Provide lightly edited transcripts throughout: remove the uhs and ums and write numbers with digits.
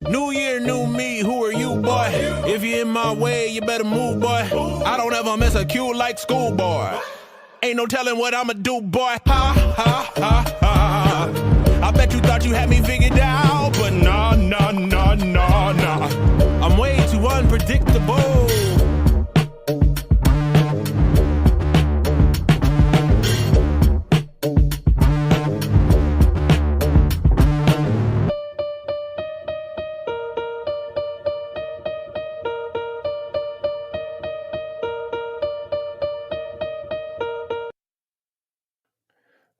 New year, new me, who are you, boy? If you're in my way, you better move, boy. I don't ever miss a cue like schoolboy. Ain't no telling what I'ma do, boy. Ha, ha, ha, ha. I bet you thought you had me figured out, but nah, nah, nah, nah, nah. I'm way too unpredictable.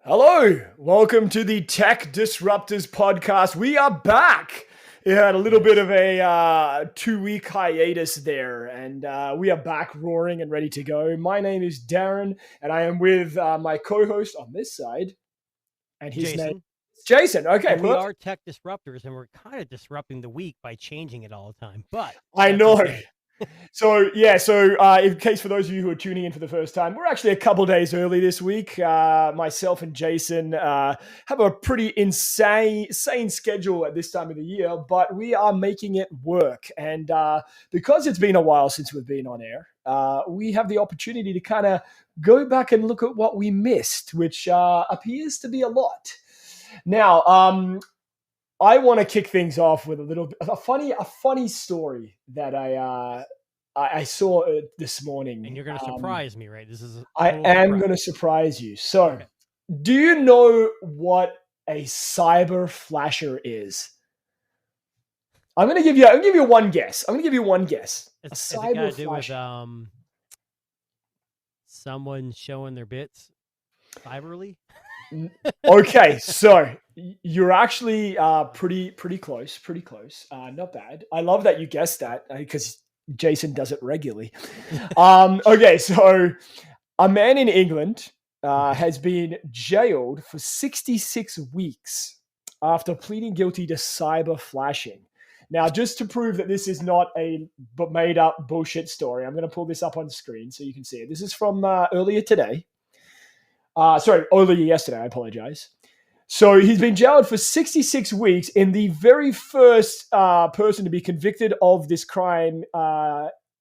Hello, welcome to the Tech Disruptors podcast. We are back. We had a little bit of a 2-week hiatus there, and we are back roaring and ready to go. My name is Darren, and I am with my co-host on this side, and his name is Jason. Okay, and we are Tech Disruptors, and we're kind of disrupting the week by changing it all the time. But I know. So in case for those of you who are tuning in for the first time, we're actually a couple days early this week. Myself and Jason have a pretty insane schedule at this time of the year, but we are making it work. And because it's been a while since we've been on air, we have the opportunity to kind of go back and look at what we missed, which appears to be a lot. Now, I want to kick things off with a funny story that I saw this morning. And you're going to surprise me, right? I am going to surprise you. So, Do you know what a cyber flasher is? I'm going to give you one guess. It's a cyber flasher. With someone showing their bits cyberly. Okay, so you're actually pretty close. Not bad. I love that you guessed that because Jason does it regularly. Okay, so a man in England has been jailed for 66 weeks after pleading guilty to cyber flashing. Now, just to prove that this is not a made up bullshit story, I'm going to pull this up on the screen so you can see it. This is from earlier today. Earlier yesterday, I apologize. So he's been jailed for 66 weeks in the very first person to be convicted of this crime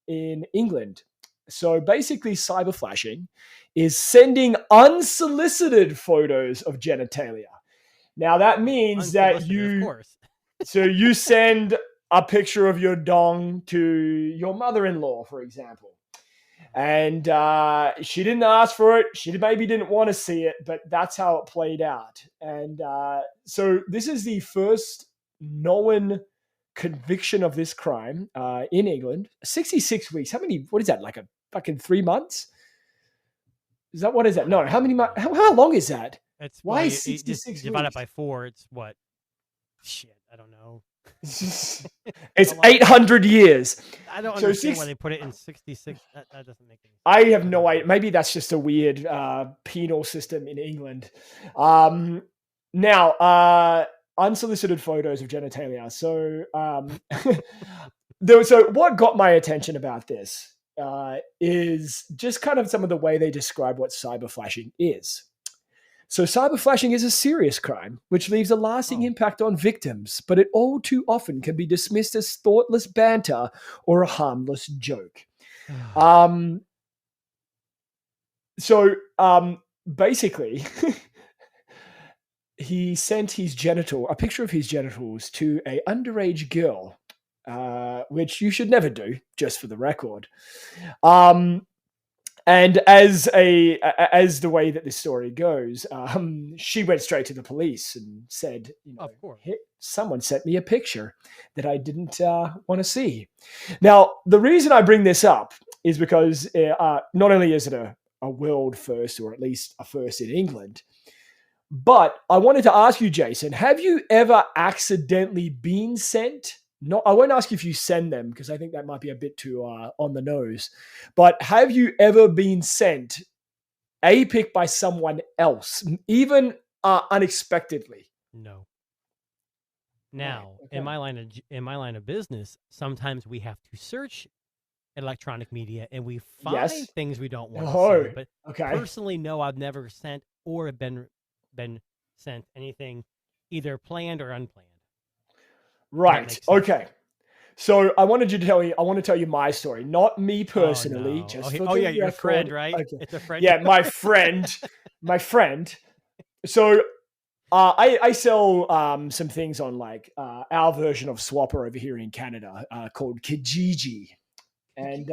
in England. So basically, cyber flashing is sending unsolicited photos of genitalia. Now, that means that you send a picture of your dong to your mother-in-law, for example. And she didn't ask for it. She maybe didn't want to see it, but that's how it played out. And so this is the first known conviction of this crime in England. 66 weeks. What is that? Like a fucking 3 months? What is that? No. How long is that? Why 66 weeks? Divide it by 4. It's what? Shit. I don't know. It's 800 years. I don't understand why they put it in 66. That doesn't make any sense. I have no idea. Maybe that's just a weird penal system in England. Now, unsolicited photos of genitalia. So, what got my attention about this is just kind of some of the way they describe what cyber flashing is. So cyber flashing is a serious crime, which leaves a lasting impact on victims, but it all too often can be dismissed as thoughtless banter or a harmless joke. Basically, he sent a picture of his genitals to an underage girl, which you should never do, just for the record. And as the way that this story goes, she went straight to the police and said, someone sent me a picture that I didn't want to see. Now, the reason I bring this up is because not only is it a world first, or at least a first in England, but I wanted to ask you, Jason, have you ever accidentally been sent? No, I won't ask you if you send them because I think that might be a bit too on the nose. But have you ever been sent a pic by someone else, even unexpectedly? No. Now, in my line of business, sometimes we have to search electronic media and we find things we don't want to see. But personally, no, I've never sent or been sent anything either planned or unplanned. Right. Okay. So I want to tell you my story, not me personally. Oh, no. Just for yeah, your friend, right? Okay. It's a friend. Yeah, my friend. So I sell some things on like our version of Swapper over here in Canada called Kijiji, and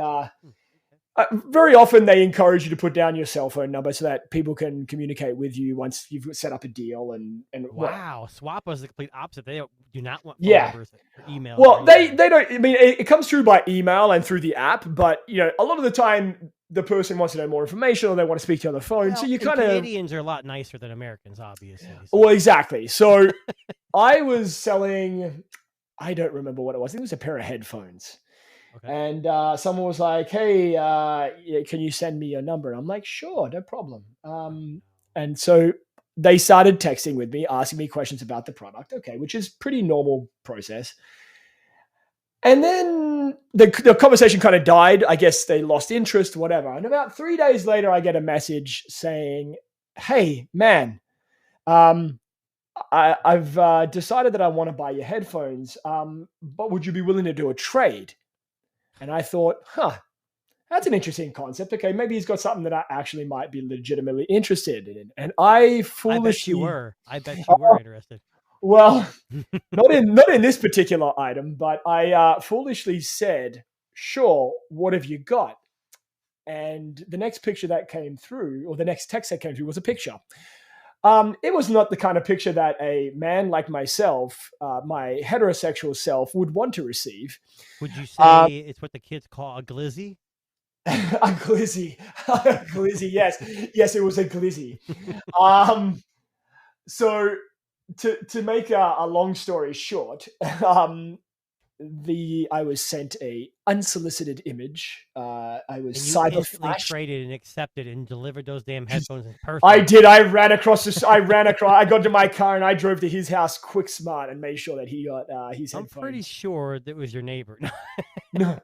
very often they encourage you to put down your cell phone number so that people can communicate with you once you've set up a deal. And wow, Swapper is the complete opposite. They do not want phone numbers or email. Well, they don't. I mean, it comes through by email and through the app, but a lot of the time the person wants to know more information or they want to speak to you on the phone. Well, so you kind of Canadians are a lot nicer than Americans, obviously. So. Well, exactly. So I was selling. I don't remember what it was. I think it was a pair of headphones. Okay. And someone was like, "Hey, can you send me your number?" And I'm like, "Sure, no problem." And so they started texting with me, asking me questions about the product. Okay, which is pretty normal process. And then the conversation kind of died. I guess they lost interest, whatever. And about 3 days later, I get a message saying, "Hey, man, I've decided that I want to buy your headphones, but would you be willing to do a trade?" And I thought, that's an interesting concept. Okay, maybe he's got something that I actually might be legitimately interested in. And I foolishly... I bet you were interested. Well, not in this particular item, but I foolishly said, "Sure, what have you got?" And the next picture that came through, or the next text that came through, was a picture. It was not the kind of picture that a man like myself, my heterosexual self, would want to receive. Would you say it's what the kids call a glizzy? A glizzy. A glizzy, yes. Yes, it was a glizzy. So to make a long story short, I was sent a unsolicited image. I was cyber traded and accepted and delivered those damn headphones in person. I did. I ran across. I got to my car and I drove to his house quick smart and made sure that he got his headphones. I'm pretty sure that was your neighbor. No.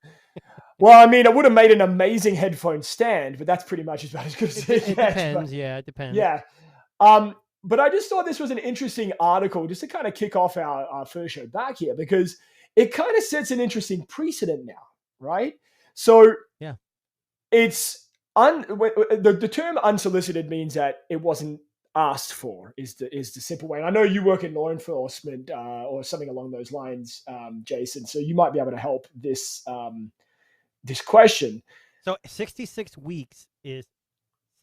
Well, I mean, it would have made an amazing headphone stand, but that's pretty much about as good as it gets. It depends. Yeah, it depends. Yeah. But I just thought this was an interesting article just to kind of kick off our first show back here, because it kind of sets an interesting precedent now, right? So yeah, it's the term unsolicited means that it wasn't asked for is the simple way. And I know you work in law enforcement or something along those lines, Jason. So you might be able to help this this question. So 66 weeks is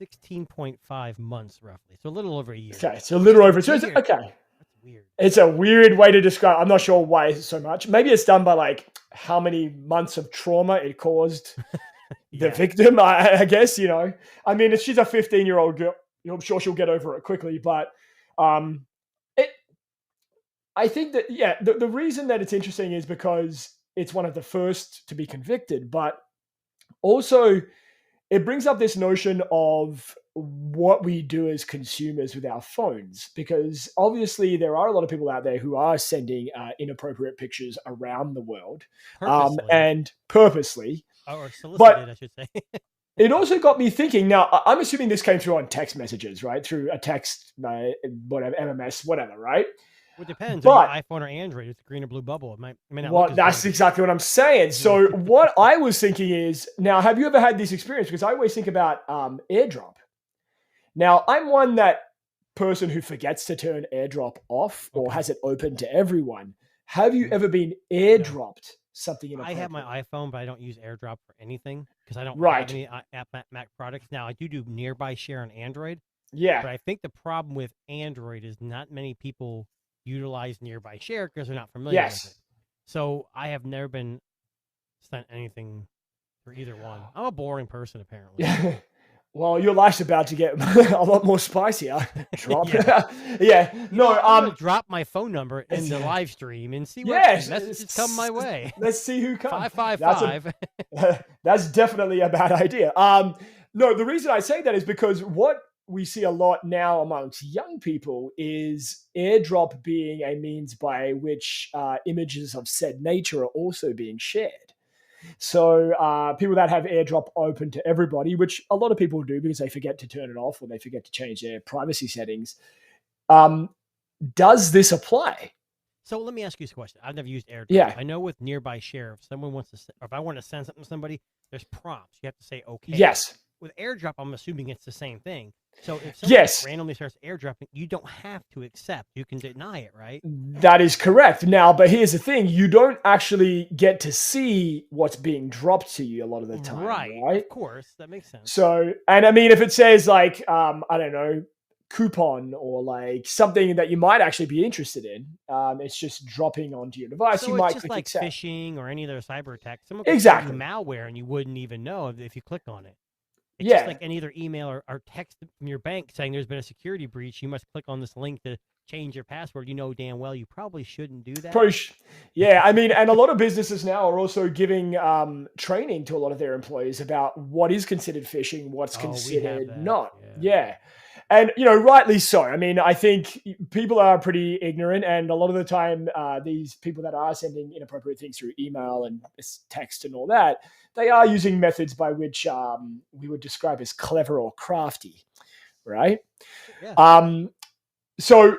16.5 months roughly. So a little over a year. Okay, so a little over. So okay. That's weird. It's a weird way to describe. I'm not sure why it's so much. Maybe it's done by like how many months of trauma it caused the victim. I guess, I mean, if she's a 15-year-old girl, I'm sure she'll get over it quickly. But I think that, the reason that it's interesting is because it's one of the first to be convicted, but also it brings up this notion of what we do as consumers with our phones, because obviously there are a lot of people out there who are sending inappropriate pictures around the world, and purposely. Or solicited, I should say. It also got me thinking. Now, I'm assuming this came through on text messages, right? Through a text, whatever, MMS, whatever, right? Well, it depends. But, iPhone or Android, it's a green or blue bubble. It may not. Well, that's exactly what I'm saying. So what I was thinking is, now, have you ever had this experience? Because I always think about AirDrop. Now, I'm one person who forgets to turn AirDrop off or has it open to everyone. Have you ever been AirDropped something in? I have my iPhone, but I don't use AirDrop for anything because I don't have any Mac products. Now, I do Nearby Share on Android. Yeah. But I think the problem with Android is not many people utilize Nearby Share because they're not familiar with it. So I have never been sent anything for either one. I'm a boring person, apparently. Well, your life's about to get a lot more spicier. Drop. No, I'm gonna drop my phone number in the live stream and see what messages come my way. Let's see who comes. 555. That's definitely a bad idea. No, the reason I say that is because what we see a lot now amongst young people is AirDrop being a means by which images of said nature are also being shared. So people that have AirDrop open to everybody, which a lot of people do because they forget to turn it off or they forget to change their privacy settings, does this apply? So let me ask you this question. I've never used AirDrop. Yeah. I know with Nearby Share, if someone wants to, or if I want to send something to somebody, there's prompts. You have to say okay. Yes. With AirDrop, I'm assuming it's the same thing. So if someone randomly starts airdropping, you don't have to accept. You can deny it, right? That is correct. Now, but here's the thing. You don't actually get to see what's being dropped to you a lot of the time. Right? Of course. That makes sense. So, and I mean, if it says like, I don't know, coupon or like something that you might actually be interested in, it's just dropping onto your device. So you it's might just click like accept. Phishing or any other cyber attack. Someone could send you malware and you wouldn't even know if you click on it. It's just like any other email or text from your bank saying there's been a security breach. You must click on this link to change your password. You know damn well you probably shouldn't do that. Yeah, I mean, and a lot of businesses now are also giving training to a lot of their employees about what is considered phishing, what's considered not. Yeah. And, you know, rightly so. I mean, I think people are pretty ignorant. And a lot of the time, these people that are sending inappropriate things through email and text and all that, they are using methods by which we would describe as clever or crafty, right? Yeah. So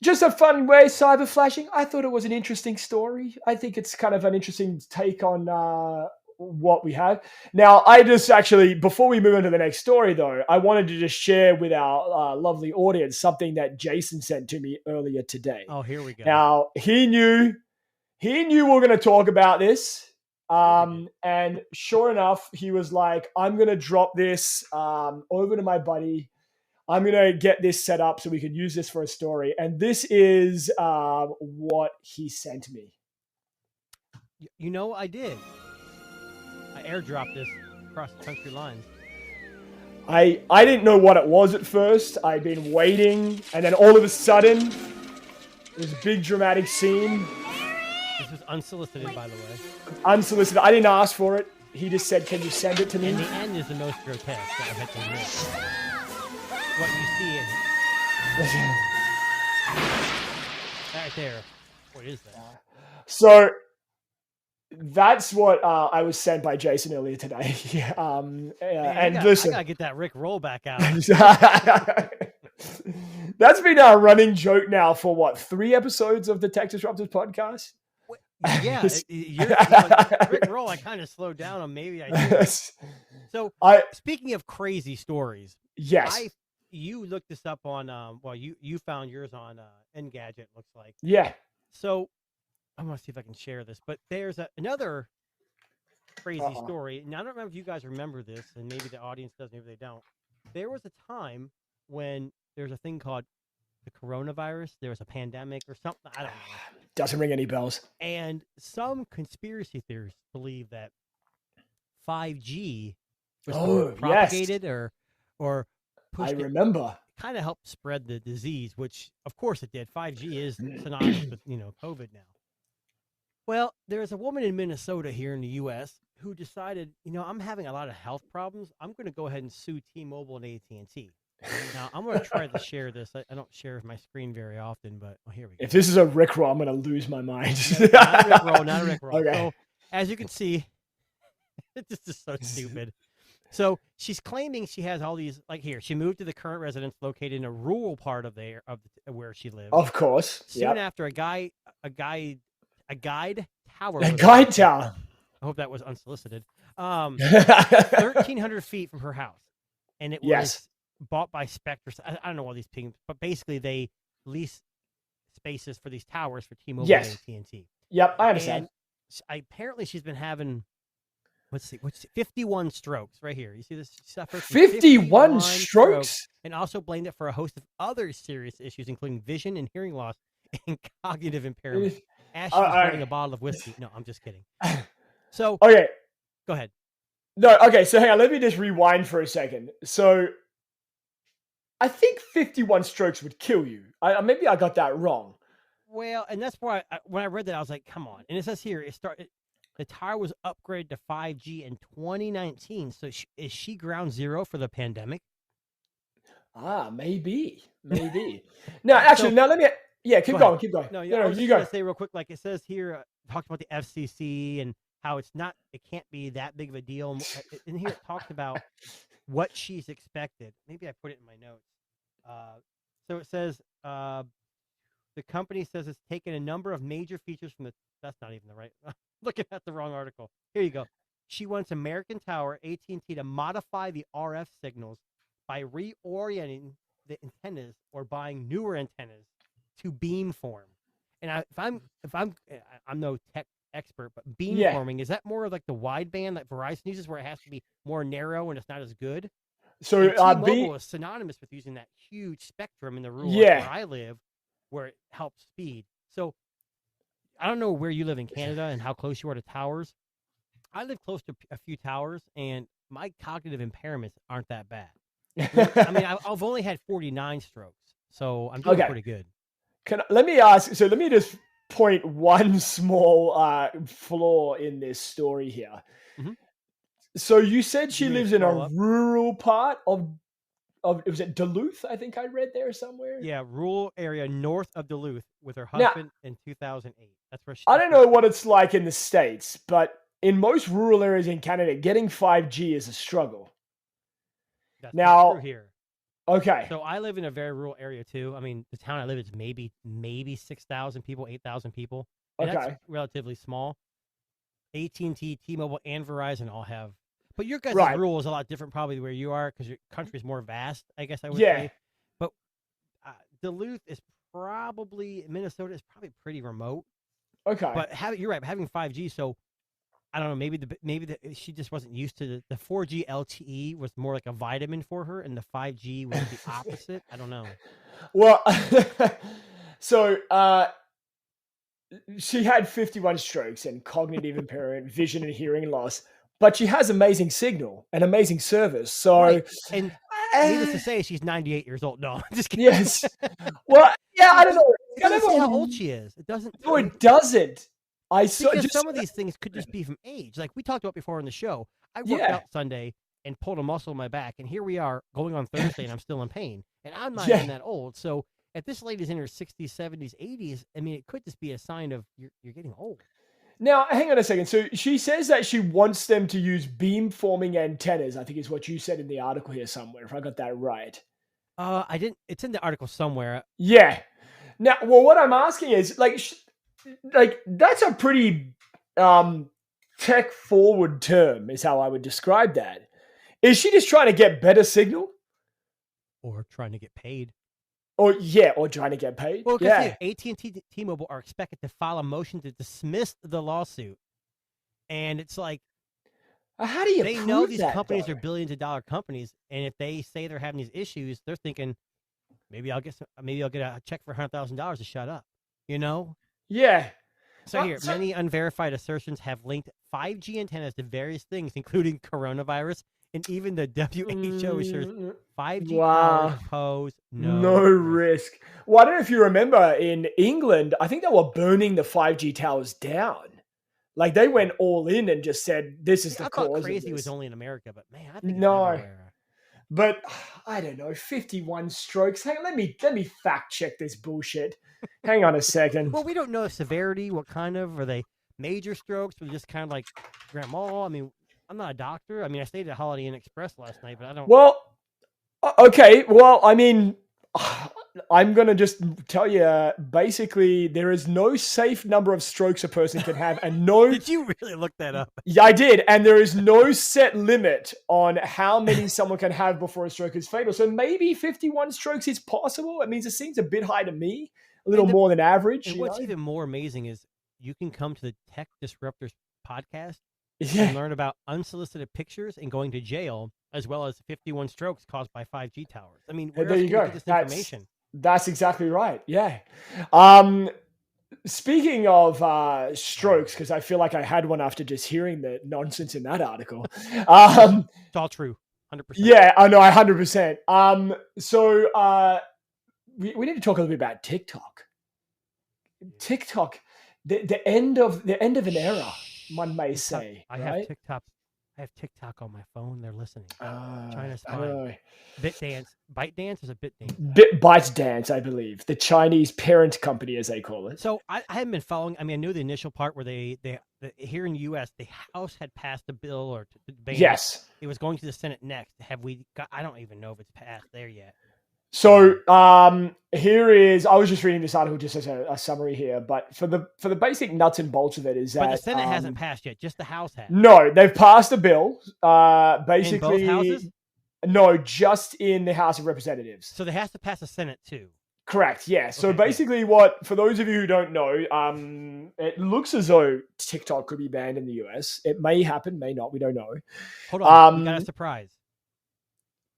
just a fun way, cyber flashing. I thought it was an interesting story. I think it's kind of an interesting take on what we have. Now, I just actually, before we move on to the next story, though, I wanted to just share with our lovely audience something that Jason sent to me earlier today. Oh, here we go. Now, he knew we were going to talk about this. And sure enough, he was like, I'm going to drop this over to my buddy. I'm going to get this set up so we can use this for a story. And this is what he sent me. You know, I did. I airdropped this across the country lines. I didn't know what it was at first. I'd been waiting. And then all of a sudden, there's a big dramatic scene. This was unsolicited, by the way. Unsolicited. I didn't ask for it. He just said, can you send it to me? And the end is the most grotesque that I've had to admit. What you see right there. What is that? So that's what I was sent by Jason earlier today. Man, and listen, I gotta get that Rick roll back out. That's been our running joke now for what, 3 episodes of the Tech Disruptors podcast? Yeah, Rick roll. I kind of slowed down on maybe I did. So speaking of crazy stories, yes, you looked this up on you found yours on Engadget, looks like. Yeah. So I want to see if I can share this, but there's another crazy story. Now I don't remember if you guys remember this, and maybe the audience does, maybe they don't. There was a time when there's a thing called the coronavirus. There was a pandemic or something. I don't know. Doesn't ring any bells. And some conspiracy theorists believe that 5G was propagated or pushed. I remember. Kind of helped spread the disease, which of course it did. 5G is synonymous with COVID now. Well, there's a woman in Minnesota here in the U.S. who decided, I'm having a lot of health problems. I'm going to go ahead and sue T-Mobile and AT&T. Now, I'm going to try to share this. I don't share my screen very often, but here we go. If this is a Rickroll, I'm going to lose my mind. Not a Rickroll. Okay. So, as you can see, this is so stupid. So she's claiming she has all these, like here, she moved to the current residence located in a rural part of where she lives. Of course. Soon after a guide tower. A guide tower. I hope that was unsolicited. 1,300 feet from her house. And it was bought by Spectre. I don't know all these things, but basically they lease spaces for these towers for T-Mobile and AT&T. Yep, I understand. And apparently she's been having, what's 51 strokes right here. You see this? 51 strokes? And also blamed it for a host of other serious issues, including vision and hearing loss and cognitive impairment. As she was holding a bottle of whiskey. No, I'm just kidding. So, okay. Go ahead. No, okay, so hang on. Let me just rewind for a second. So, I think 51 strokes would kill you. Maybe I got that wrong. Well, and that's why when I read that, I was like, come on. And it says here, the tower was upgraded to 5G in 2019. So is she ground zero for the pandemic? Maybe. No, actually, let me... Yeah, keep going. No, you go. To say real quick, like it says here, talked about the FCC and how it can't be that big of a deal. And here it talks about what she's expected. Maybe I put it in my notes. So it says the company says it's taken a number of major features from the. That's not even the right. Looking at the wrong article. Here you go. She wants American Tower, AT&T, to modify the RF signals by reorienting the antennas or buying newer antennas to beamform. And I'm no tech expert, but beamforming, is that more of like the wideband that Verizon uses, where it has to be more narrow and it's not as good? So T-Mobile is synonymous with using that huge spectrum in the rural where I live, where it helps speed. So I don't know where you live in Canada and how close you are to towers. I live close to a few towers, and my cognitive impairments aren't that bad. I mean, I've only had 49 strokes, so I'm doing pretty good. Let me ask. So let me just point one small flaw in this story here. Mm-hmm. So you said she lives in a rural part of was it Duluth? I think I read there somewhere. Yeah, rural area north of Duluth with her husband in 2008. That's where she. I don't know what it's like in the States, but in most rural areas in Canada, getting 5G is a struggle. That's not true here. Okay. So I live in a very rural area too. I mean, the town I live in is maybe 6,000 people, 8,000 people. And that's relatively small. AT&T, T-Mobile, and Verizon all have. But your guys' rural is a lot different probably where you are because your country is more vast, I guess I would say. But Duluth is Minnesota is probably pretty remote. Okay. But you're right, having 5G, so I don't know, maybe she just wasn't used to the 4G LTE was more like a vitamin for her, and the 5G was the opposite. I don't know. Well, so she had 51 strokes and cognitive impairment, vision and hearing loss, but she has amazing signal and amazing service. So, and needless to say, she's 98 years old. No, I'm just kidding. Yes. Well, yeah, I don't know. It doesn't say how old she is. It doesn't. No, it doesn't. Some of these things could just be from age. Like we talked about before on the show. I worked out Sunday and pulled a muscle in my back, and here we are going on Thursday, and I'm still in pain. And I'm not even that old. So if this lady's in her 60s, 70s, 80s, I mean, it could just be a sign of you're getting old. Now, hang on a second. So she says that she wants them to use beamforming antennas, I think is what you said in the article here somewhere, if I got that right. I didn't. It's in the article somewhere. Yeah. Now, well, what I'm asking is, like that's a pretty tech-forward term is how I would describe that. Is she just trying to get better signal? Or trying to get paid? Or trying to get paid. Well, because AT&T, T-Mobile are expected to file a motion to dismiss the lawsuit, and it's like, how do you? They know these companies are billions of dollar companies, and if they say they're having these issues, they're thinking, maybe I'll get a check for $100,000 to shut up. You know? Yeah. So here, many unverified assertions have linked 5G antennas to various things, including coronavirus. And even the WHO assures 5G towers pose no risk. Well, I don't know if you remember in England, I think they were burning the 5G towers down. Like they went all in and just said, "This is the cause." I thought crazy was only in America, but man, I think it's everywhere. But I don't know, 51 strokes. Hang on, let me fact check this bullshit. Hang on a second. Well, we don't know the severity. What kind of are they? Major strokes, or just kind of like grandma? I mean, I'm not a doctor. I mean, I stayed at Holiday Inn Express last night, but I don't. Well, okay. Well, I mean, I'm going to just tell you, basically, there is no safe number of strokes a person can have. And no. Did you really look that up? Yeah, I did. And there is no set limit on how many someone can have before a stroke is fatal. So maybe 51 strokes is possible. It means it seems a bit high to me, a little more than average. And what's even more amazing is you can come to the Tech Disruptors podcast and learn about unsolicited pictures and going to jail, as well as 51 strokes caused by 5G towers. I mean, where there you go. That's exactly right. Yeah. Speaking of strokes, because I feel like I had one after just hearing the nonsense in that article. It's all true. 100%. Yeah, I know, 100%. So we need to talk a little bit about TikTok. TikTok, the end of an era. One may say. I have TikTok on my phone. They're listening. China's fine. ByteDance is a ByteDance, I believe. The Chinese parent company, as they call it. So I haven't been following. I mean, I knew the initial part where they here in the U.S. the House had passed a bill or ban. Yes. It was going to the Senate next. Have we got? I don't even know if it's passed there yet. So here is, I was just reading this article just as a summary here, but for the basic nuts and bolts of it is that. But the Senate hasn't passed yet, just the House has. No, they've passed a bill. Basically, in both houses? No, just in the House of Representatives. So they have to pass the Senate too. Correct. Yeah. So Okay, basically, for those of you who don't know, it looks as though TikTok could be banned in the US. It may happen, may not. We don't know. Hold on, we got a surprise.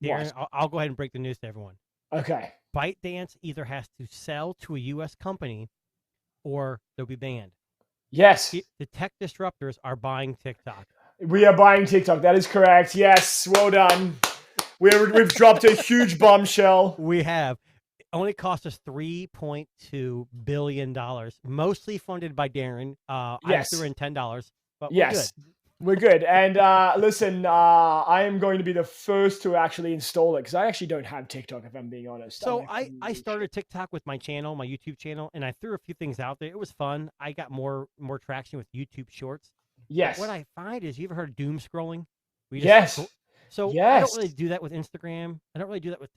Darren, I'll go ahead and break the news to everyone. Okay. ByteDance either has to sell to a U.S. company or they'll be banned. Yes. The tech disruptors are buying TikTok. We are buying TikTok. That is correct. Yes. Well done. We've dropped a huge bombshell. We have. It only cost us $3.2 billion, mostly funded by Darren. Yes. I threw in $10, but yes. We're good. And listen, I am going to be the first to actually install it because I actually don't have TikTok, if I'm being honest. So I started TikTok with my channel, my YouTube channel, and I threw a few things out there. It was fun. I got more traction with YouTube Shorts. Yes. But what I find is, you ever heard of doom scrolling? Yes. So I don't really do that with Instagram. I don't really do that with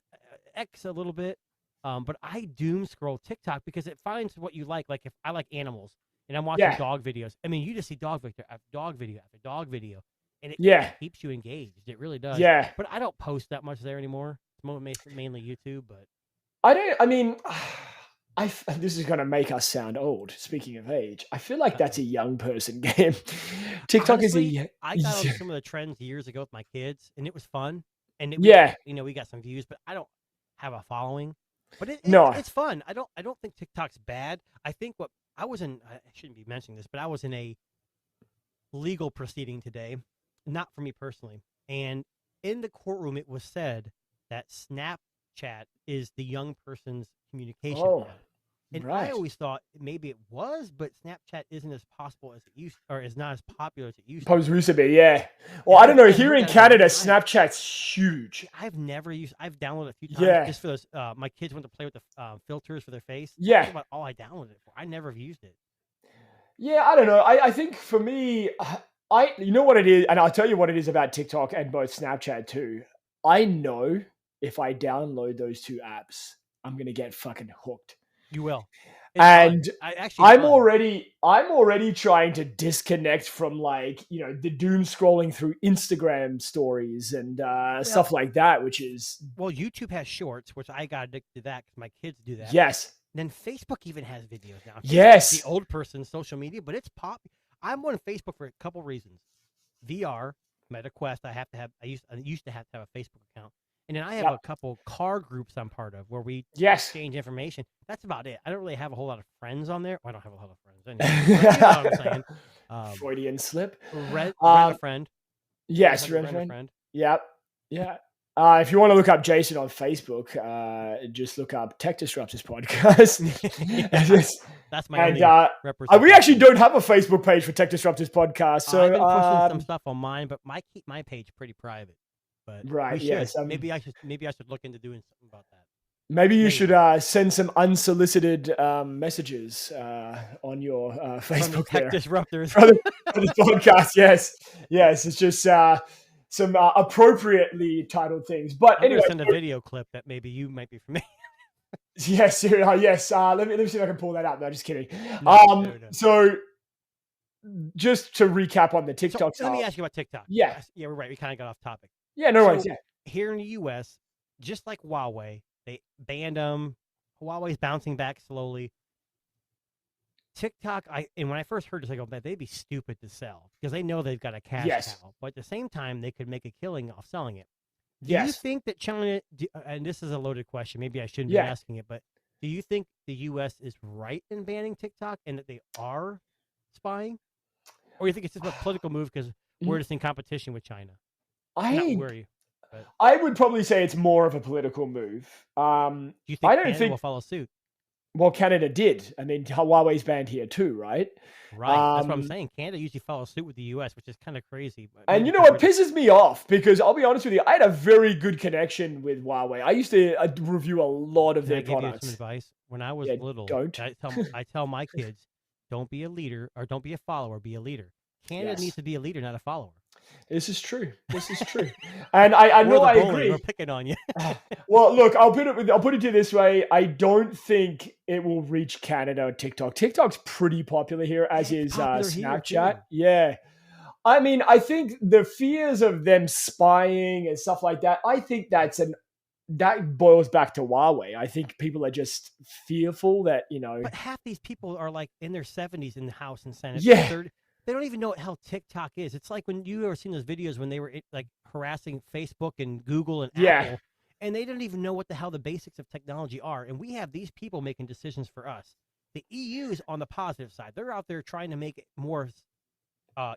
X a little bit. But I doom scroll TikTok because it finds what you like. Like if I like animals. And I'm watching dog videos. I mean, you just see dog video after dog video after dog video, and it keeps you engaged. It really does. Yeah. But I don't post that much there anymore. It's mainly YouTube. But I don't. I mean, this is going to make us sound old. Speaking of age, I feel like that's a young person game. TikTok honestly, I got on some of the trends years ago with my kids, and it was fun. And we got some views, but I don't have a following. But it's fun. I don't think TikTok's bad. I think I shouldn't be mentioning this, but I was in a legal proceeding today, not for me personally. And in the courtroom, it was said that Snapchat is the young person's communication app. And I always thought maybe it was, but Snapchat isn't as possible as it used, or is not as popular as it used to be. Yeah. Well, I don't know. Here in Canada, Snapchat's huge. I've downloaded a few times just for those. My kids want to play with the filters for their face. Yeah. That's about all I downloaded it for. I never have used it. Yeah, I don't know. I think for me, you know what it is, and I'll tell you what it is about TikTok and both Snapchat too. I know if I download those two apps, I'm gonna get fucking hooked. You will. And I'm already trying to disconnect from the doom scrolling through Instagram stories and stuff like that, which is YouTube has Shorts, which I got addicted to that because my kids do that. Yes. Then Facebook even has videos now. Yes. The old person's social media, but it's pop. I'm on Facebook for a couple reasons. VR, MetaQuest. I used to have a Facebook account. And then I have a couple car groups I'm part of where we exchange information. That's about it. I don't really have a whole lot of friends on there. Well, I don't have a lot of friends anyway. You know what I'm saying? Freudian slip. Rent a friend. Yes, rent a friend. Yep. Yeah. If you want to look up Jason on Facebook, just look up Tech Disruptors Podcast. That's my only representation. We actually don't have a Facebook page for Tech Disruptors Podcast. So I've been pushing some stuff on mine, but I keep my page pretty private. But we should. Yes. Maybe I should look into doing something about that. Maybe you should send some unsolicited messages on your Facebook. From the Tech Disruptors for the podcast. Yes. It's just some appropriately titled things. But anyway, send a video clip that maybe you might be familiar. Yes. Let me see if I can pull that up. No, just kidding. No. So just to recap on the TikTok. So let me ask you about TikTok. Yeah, we're right. We kind of got off topic. Yeah, no worries. Yeah. Here in the U.S., just like Huawei, they banned them. Huawei's bouncing back slowly. TikTok, and when I first heard this, I go, man, they'd be stupid to sell because they know they've got a cash cow. But at the same time, they could make a killing off selling it. Do you think that China, and this is a loaded question, maybe I shouldn't be asking it, but do you think the U.S. is right in banning TikTok and that they are spying? Or you think it's just a political move because we're just in competition with China? I would probably say it's more of a political move. Do you think Canada will follow suit? Well, Canada did. I mean, Huawei's banned here too, right? Right. That's what I'm saying. Canada usually follows suit with the U.S., which is kind of crazy. And you know what pisses me off? Because I'll be honest with you, I had a very good connection with Huawei. I used to review a lot of their products. Give you some advice? When I was little, I tell my kids, don't be a leader or don't be a follower, be a leader. Canada needs to be a leader, not a follower. This is true. And I know I agree. We're picking on you. Well, look, I'll put it to you this way. I don't think it will reach Canada or TikTok. TikTok's pretty popular here, as is Snapchat. Yeah. I mean, I think the fears of them spying and stuff like that, I think that boils back to Huawei. I think people are just fearful that, But half these people are like in their 70s in the House and Senate. Yeah. They don't even know what hell TikTok is. It's like when you ever seen those videos when they were like harassing Facebook and Google and Apple, and they don't even know what the hell the basics of technology are. And we have these people making decisions for us. The EU is on the positive side. They're out there trying to make it more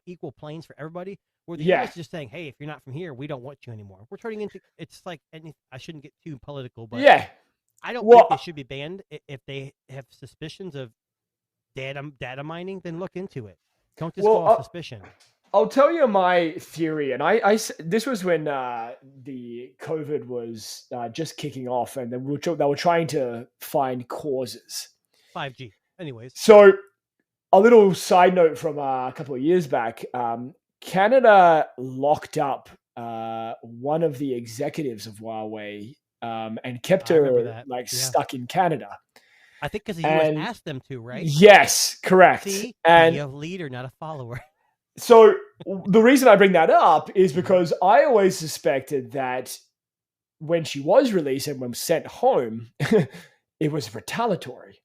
equal planes for everybody. Where the US is just saying, hey, if you're not from here, we don't want you anymore. We're turning into, it's like, and I shouldn't get too political, but I don't think they should be banned. If they have suspicions of data mining, then look into it. Don't just go off suspicion. I'll tell you my theory, and this was when the COVID was just kicking off, and they were trying to find causes. 5G, anyways. So, a little side note from a couple of years back, Canada locked up one of the executives of Huawei and kept her stuck in Canada. I think because the U.S. asked them to, right? Yes, correct. See, be a leader, not a follower. So the reason I bring that up is because I always suspected that when she was released and was sent home, it was retaliatory.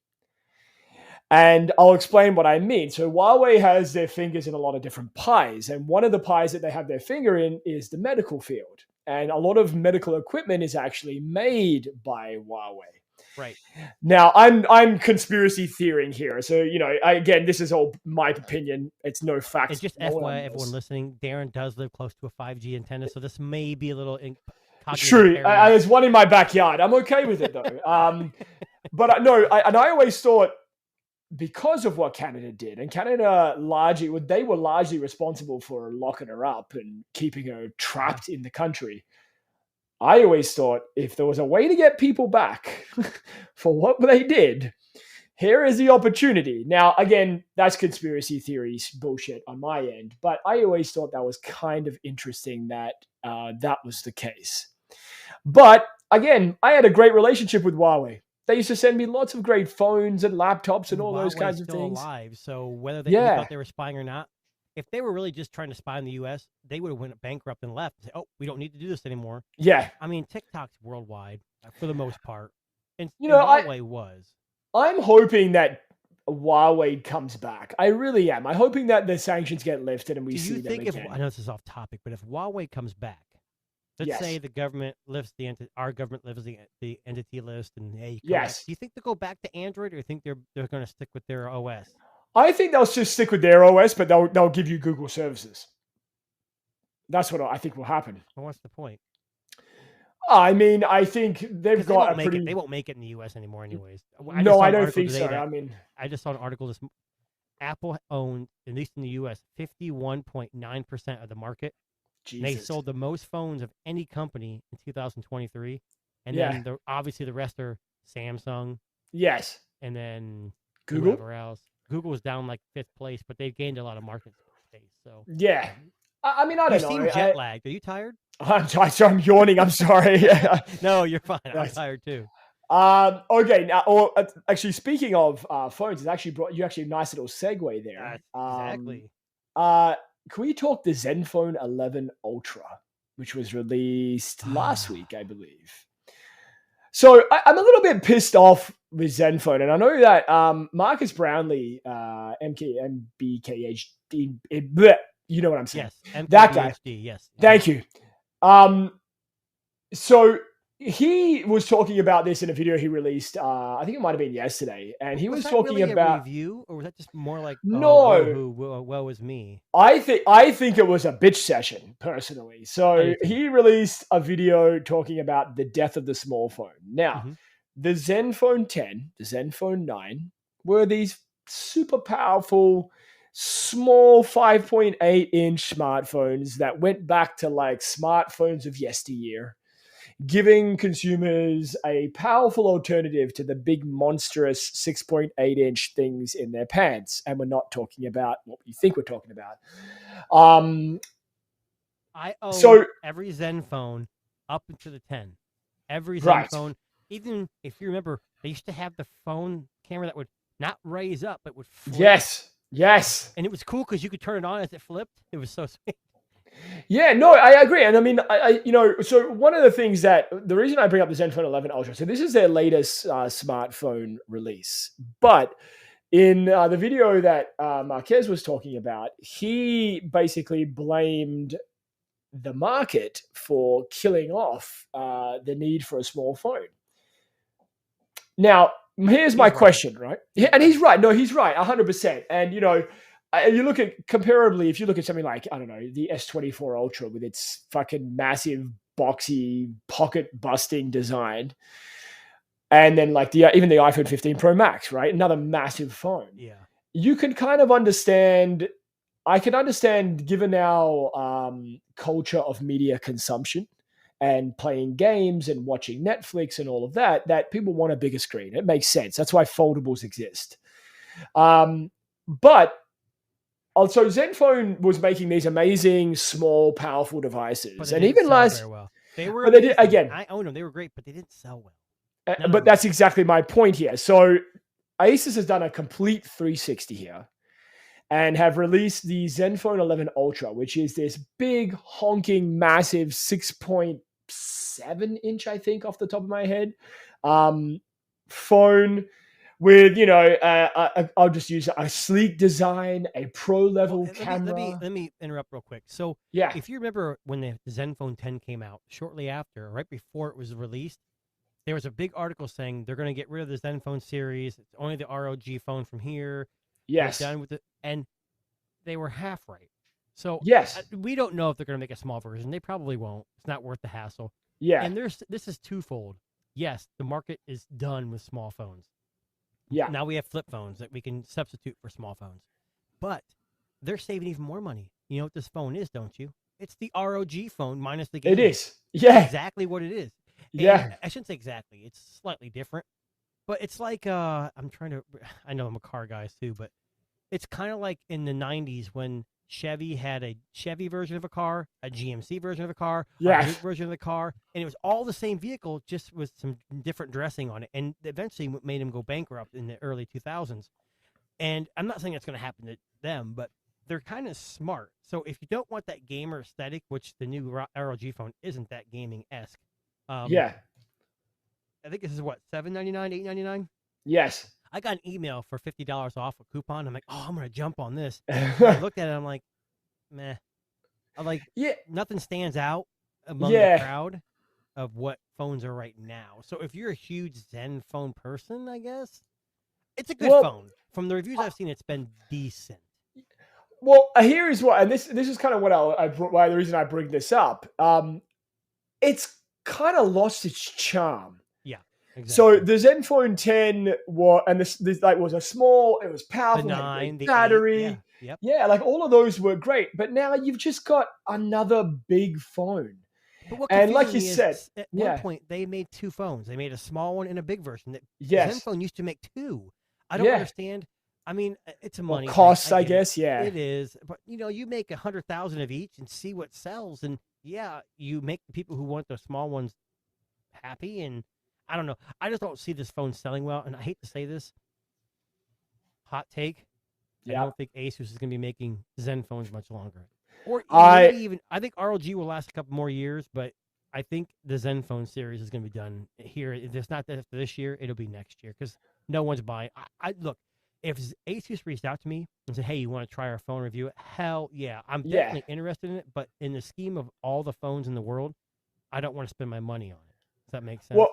And I'll explain what I mean. So Huawei has their fingers in a lot of different pies. And one of the pies that they have their finger in is the medical field. And a lot of medical equipment is actually made by Huawei. Right. Now, I'm conspiracy theorying here. So, again, this is all my opinion. It's no facts. It's just FYI, everyone listening, Darren does live close to a 5G antenna, so this may be a little true. There's one in my backyard. I'm okay with it, though. But I always thought, because of what Canada did, and Canada they were largely responsible for locking her up and keeping her trapped in the country. I always thought if there was a way to get people back for what they did, here is the opportunity. Now, again, that's conspiracy theories bullshit on my end, but I always thought that was kind of interesting that that was the case. But again, I had a great relationship with Huawei. They used to send me lots of great phones and laptops and all those kinds of things. Alive, so whether they thought they were spying or not, if they were really just trying to spy on the U.S., they would have went bankrupt and left. And say, we don't need to do this anymore. Yeah. I mean, TikTok's worldwide for the most part. And Huawei was. I'm hoping that Huawei comes back. I really am. I'm hoping that the sanctions get lifted and we see them again. I know this is off topic, but if Huawei comes back, let's say the government lifts our government lifts the entity list, and do you think they'll go back to Android, or do you think they're going to stick with their OS? I think they'll just stick with their OS, but they'll give you Google services. That's what I think will happen. Well, what's the point? I mean, I think they've got they won't make it in the U.S. anymore, anyways. I don't think so. I just saw an article. Apple owned, at least in the U.S., 51.9% of the market. Jesus. They sold the most phones of any company in 2023, and then obviously the rest are Samsung. Yes. And then Google. Whoever else. Google was down like 5th place, but they've gained a lot of market space. So yeah, I mean, I don't know. You seem jet lagged. Are you tired? I'm yawning. I'm sorry. No, you're fine. I'm tired too. Okay. Now, actually, speaking of phones, you actually a nice little segue there. Exactly. Can we talk the Zenfone 11 Ultra, which was released last week, I believe? So I'm a little bit pissed off with Zenfone, and I know that Marcus Brownlee, MBKHD, you know what I'm saying? Yes, that guy. Yes. Thank you. So he was talking about this in a video he released. I think it might have been yesterday, and he was talking really about a review, or was that just more like woe is me? I think it was a bitch session personally. So he released a video talking about the death of the small phone. Now, the Zenfone 10, the Zenfone 9 were these super powerful, small 5.8-inch smartphones that went back to like smartphones of yesteryear, giving consumers a powerful alternative to the big monstrous 6.8-inch things in their pants. And we're not talking about what you think we're talking about. I own every Zenfone up into the 10. Every Zenfone, even if you remember, they used to have the phone camera that would not raise up, but would flip. Yes. And it was cool because you could turn it on as it flipped. It was so sweet. Yeah, no, I agree. And I mean, so one of the things the reason I bring up the Zenfone 11 Ultra, so this is their latest smartphone release. But in the video that Marques was talking about, he basically blamed the market for killing off the need for a small phone. Now, here's my question, right? And he's right. No, he's right, 100%. And, you look at comparably, if you look at something like, I don't know, the S24 Ultra with its fucking massive, boxy, pocket-busting design, and then like even the iPhone 15 Pro Max, right? Another massive phone. Yeah. You can kind of understand. I can understand, given our culture of media consumption and playing games and watching Netflix and all of that, that people want a bigger screen. It makes sense. That's why foldables exist. But also, Zenfone was making these amazing, small, powerful devices, and even last, well. They were. But they did, again, I own them. They were great, but they didn't sell well. But that's exactly my point here. So Asus has done a complete 360 here and have released the Zenfone 11 Ultra, which is this big, honking, massive 6.7 inch, I think, off the top of my head, phone with, I'll just use a sleek design, a pro level camera. Let me interrupt real quick. So if you remember when the Zenfone 10 came out, shortly after, right before it was released, there was a big article saying they're going to get rid of the Zenfone series. It's only the ROG phone from here. Yes. Done with it. And they were half right. So yes, we don't know if they're going to make a small version. They probably won't. It's not worth the hassle. Yeah. And this is twofold. Yes, the market is done with small phones. Yeah. Now we have flip phones that we can substitute for small phones. But they're saving even more money. You know what this phone is, don't you? It's the ROG phone minus the game. It is. Yeah. Exactly what it is. Yeah. I shouldn't say exactly. It's slightly different. But it's like, I know I'm a car guy too, but it's kind of like in the 90s when Chevy had a Chevy version of a car, a GMC version of a car, a Buick version of the car, and it was all the same vehicle, just with some different dressing on it, and eventually made them go bankrupt in the early 2000s. And I'm not saying that's going to happen to them, but they're kind of smart. So if you don't want that gamer aesthetic, which the new ROG phone isn't that gaming-esque. Yeah. I think this is what, $7.99, $8.99? Yes. I got an email for $50 off a coupon. I'm like, oh, I'm going to jump on this. I looked at it. I'm like, meh. I'm like, nothing stands out among the crowd of what phones are right now. So if you're a huge Zenfone person, I guess, it's a good phone. From the reviews I've seen, it's been decent. Well, here is what, and this is kind of what why the reason I bring this up. It's kind of lost its charm. Yeah. Exactly. So the Zenfone 10 was a small, it was powerful, the 9, the battery. 8, yeah. Yeah, like all of those were great. But now you've just got another big phone. But what and like you said, at one point they made two phones. They made a small one and a big version. Zenfone used to make two. I don't understand. I mean, it's a money costs, I guess. Yeah, it is. But you make 100,000 of each and see what sells, and you make the people who want the small ones happy. And I don't know. I just don't see this phone selling well. And I hate to say this. Hot take. I don't think Asus is going to be making Zenfones much longer. Or I think ROG will last a couple more years, but I think the Zenfone series is going to be done here. If it's not after this year, it'll be next year because no one's buying. Look, if Asus reached out to me and said, "Hey, you want to try our phone review?" Hell yeah, I'm definitely interested in it. But in the scheme of all the phones in the world, I don't want to spend my money on it. Does that make sense? Well,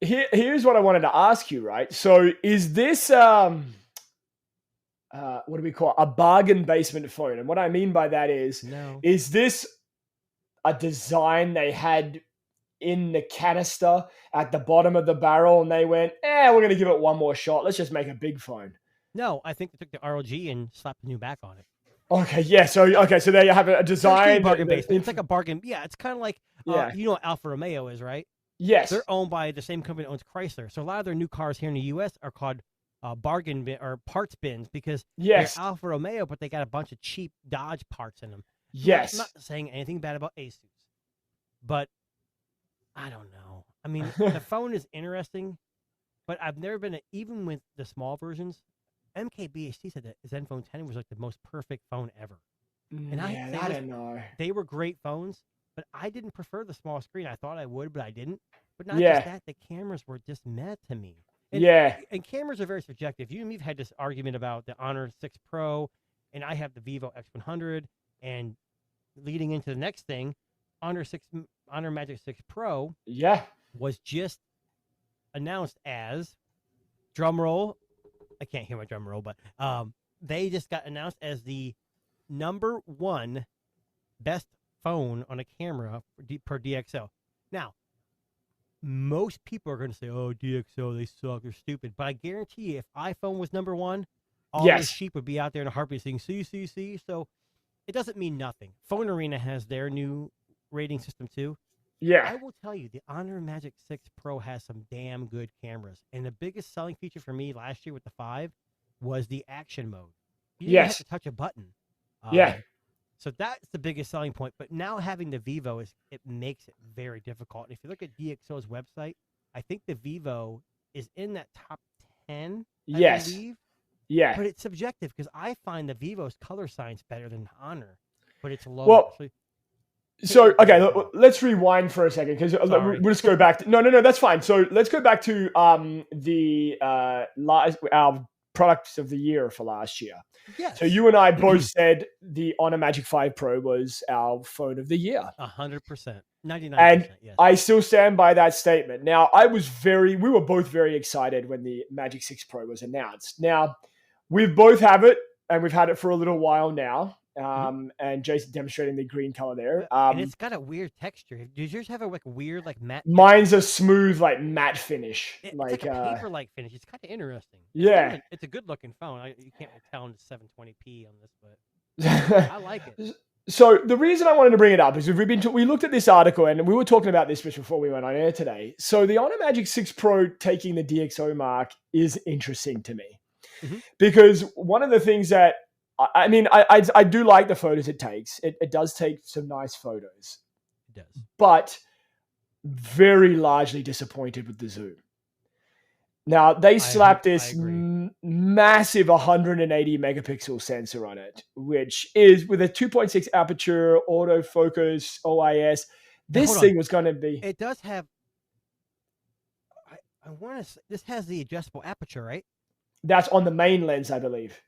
here's what I wanted to ask you. Right, so is this what do we call it? A bargain basement phone? And what I mean by that is this a design they had in the canister at the bottom of the barrel and they went, we're going to give it one more shot. Let's just make a big phone. No, I think they took the ROG and slapped a new back on it. Okay, yeah. So there you have a design. Bargain basement. It's like a bargain. Yeah, it's kind of like, you know what Alfa Romeo is, right? Yes. They're owned by the same company that owns Chrysler. So a lot of their new cars here in the U.S. are called bargain bin or parts bins because they're Alfa Romeo, but they got a bunch of cheap Dodge parts in them. Yes. I'm not saying anything bad about Asus, but I don't know. I mean, the phone is interesting, but I've never been even with the small versions. MKBHD said that Zenfone 10 was like the most perfect phone ever. And I don't know. They were great phones, but I didn't prefer the small screen. I thought I would, but I didn't. But not just that, the cameras were just meh to me. And, and cameras are very subjective. You and me've had this argument about the Honor 6 Pro, and I have the Vivo X100, and leading into the next thing, Honor Magic 6 Pro was just announced as, drum roll, I can't hear my drum roll, but they just got announced as the #1 best phone on a camera per DxO. Now, most people are going to say, oh, DxO, they suck, they're stupid. But I guarantee you, if iPhone was #1, all the sheep would be out there in a heartbeat saying, see. So it doesn't mean nothing. Phone Arena has their new rating system too. Yeah. I will tell you, the Honor Magic 6 Pro has some damn good cameras. And the biggest selling feature for me last year with the 5 was the action mode. You didn't have to touch a button. So that's the biggest selling point. But now having the Vivo, it makes it very difficult. And if you look at DxO's website, I think the Vivo is in that top 10, I believe. Yeah. But it's subjective because I find the Vivo's color science better than Honor. But it's low. Well, so, okay, let's rewind for a second because we'll just go back to... No, that's fine. So let's go back to our products of the year for last year. Yes. So you and I both said the Honor Magic 5 Pro was our phone of the year. 100%. 99%. And yes. I still stand by that statement. Now, we were both very excited when the Magic 6 Pro was announced. Now, we both have it, and we've had it for a little while now. And Jason demonstrating the green color there. And it's got a weird texture. Does yours have a weird matte? Mine's a smooth matte finish. It's like a paper-like finish. It's kind of interesting. It's a good-looking phone. You can't really tell in 720p on this, but I like it. So the reason I wanted to bring it up is we looked at this article and we were talking about this before we went on air today. So the Honor Magic 6 Pro taking the DxO mark is interesting to me because one of the things that I mean, I do like the photos it takes. It does take some nice photos. It does. But very largely disappointed with the zoom. Now, they slapped this massive 180 megapixel sensor on it, which is with a 2.6 aperture, autofocus, OIS. This thing was going to be... It does have... I want to... This has the adjustable aperture, right? That's on the main lens, I believe.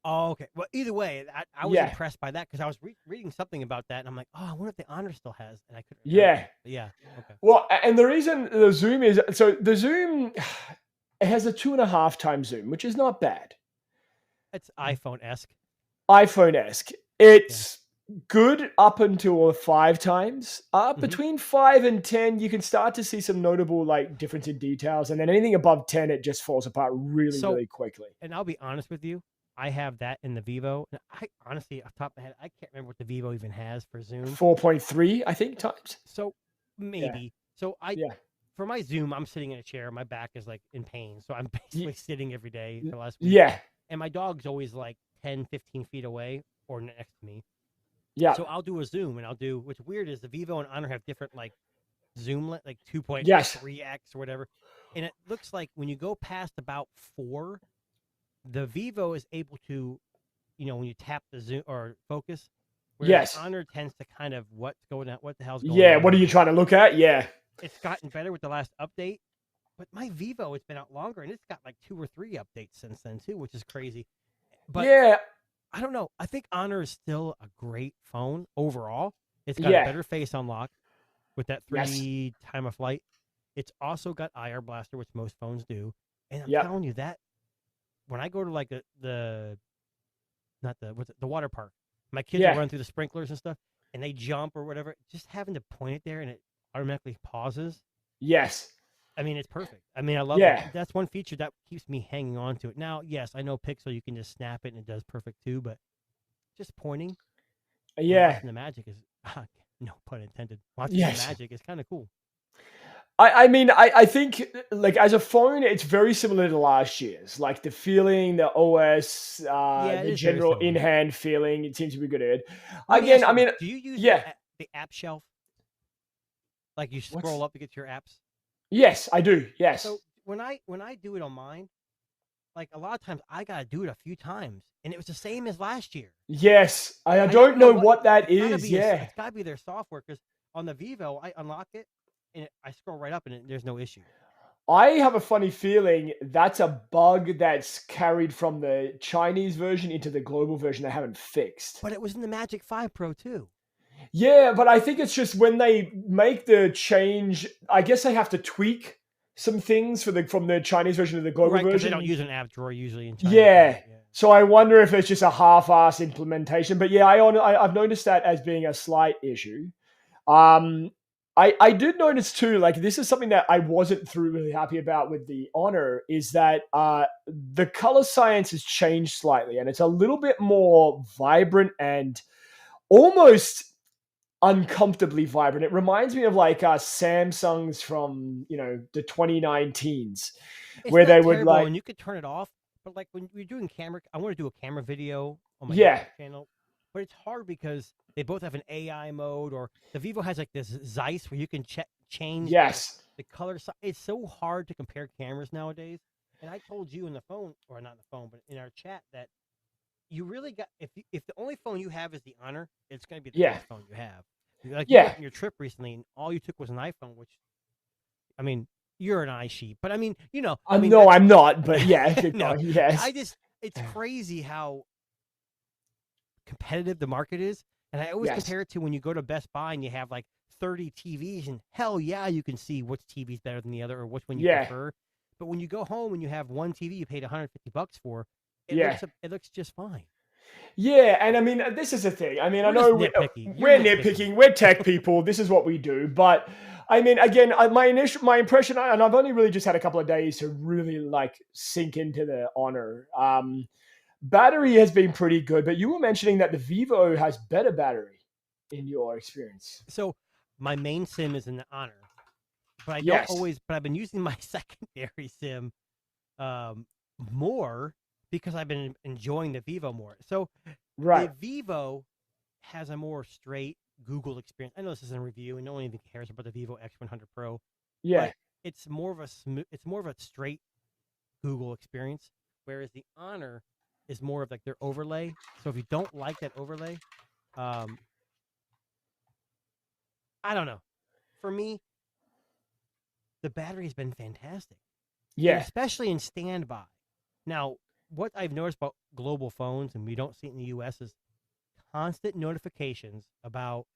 Oh, okay. Well, either way, I was impressed by that because I was reading something about that, and I'm like, oh, I wonder if the Honor still has, and I couldn't. Yeah. Okay. Well, and the reason the zoom is the zoom, it has a 2.5 times zoom, which is not bad. It's iPhone-esque. It's good up until 5 times. Between 5 and 10, you can start to see some notable difference in details, and then anything above 10, it just falls apart really quickly. And I'll be honest with you. I have that in the Vivo. I honestly, off the top of my head, I can't remember what the Vivo even has for zoom. 4.3, I think, times. So maybe. So for my zoom, I'm sitting in a chair. My back is in pain. So I'm basically sitting every day for the last week. Yeah. And my dog's always 10, 15 feet away or next to me. Yeah. So I'll do a zoom and what's weird is the Vivo and Honor have different zoom, 2.3x or whatever. And it looks like when you go past about 4, the Vivo is able to, when you tap the zoom or focus, whereas the Honor tends to kind of what's going on, what the hell's going on. Yeah, what are you trying to look at? Yeah. It's gotten better with the last update, but my Vivo, it's been out longer, and it's got 2 or 3 updates since then, too, which is crazy. But I don't know. I think Honor is still a great phone overall. It's got a better face unlock with that 3 time of flight. It's also got IR Blaster, which most phones do. And I'm telling you that, when I go to the water park, my kids will run through the sprinklers and stuff, and they jump or whatever. Just having to point it there and it automatically pauses. Yes. I mean, it's perfect. I mean, I love it. That's one feature that keeps me hanging on to it. Now, yes, I know Pixel, you can just snap it and it does perfect too, but just pointing. Yeah. The magic is, no pun intended. Watching the magic is kind of cool. I mean, I think like as a phone, it's very similar to last year's. Like the feeling, the OS, the general in-hand feeling, it seems to be good. Again, I mean, do you use the app shelf? Like you scroll up to get to your apps? Yes, I do. Yes. So when I do it on mine, like a lot of times I gotta do it a few times, and it was the same as last year. Yes, I don't know what that is. It's gotta be their software, because on the Vivo, I unlock it and I scroll right up and there's no issue. I have a funny feeling that's a bug that's carried from the Chinese version into the global version they haven't fixed. But it was in the Magic 5 Pro too. Yeah, but I think it's just when they make the change, I guess they have to tweak some things from the Chinese version to the global version. They don't use an app drawer usually in China. Yeah. So I wonder if it's just a half-ass implementation. But yeah, I've noticed that as being a slight issue. I did notice too, like this is something that I wasn't really happy about with the Honor, is that the color science has changed slightly, and it's a little bit more vibrant and almost uncomfortably vibrant. It reminds me of like Samsung's from the 2019s, where they would like, and you could turn it off. But like when we're doing camera, I want to do a camera video on my channel, but it's hard because they both have an AI mode, or the Vivo has like this Zeiss where you can change the color. It's so hard to compare cameras nowadays. And I told you in the phone, or not in the phone, but in our chat, that you really got, if the only phone you have is the Honor, it's going to be the best phone you have. Like you went on your trip recently, and all you took was an iPhone, which, I mean, you're an iSheep, but I mean, no, I'm not, but yeah, yes. It's crazy how competitive the market is. And I always compare it to when you go to Best Buy and you have like 30 TVs, and hell yeah, you can see which TV's better than the other or which one you prefer. But when you go home and you have one TV you paid $150 for, it looks just fine. Yeah, and I mean, this is the thing. I mean, I know we're nitpicking. We're tech people. This is what we do. But I mean, again, my impression, and I've only really just had a couple of days to really like sink into the Honor. Battery has been pretty good, but you were mentioning that the Vivo has better battery in your experience. So my main SIM is in the Honor, but I don't always. But I've been using my secondary SIM more because I've been enjoying the Vivo more. So the Vivo has a more straight Google experience. I know this isn't a review, and no one even cares about the Vivo X100 Pro. Yeah, but it's more of a straight Google experience, whereas the Honor is more of like their overlay. So if you don't like that overlay, I don't know. For me, the battery has been fantastic. Yeah. And especially in standby. Now, what I've noticed about global phones, and we don't see it in the US, is constant notifications about,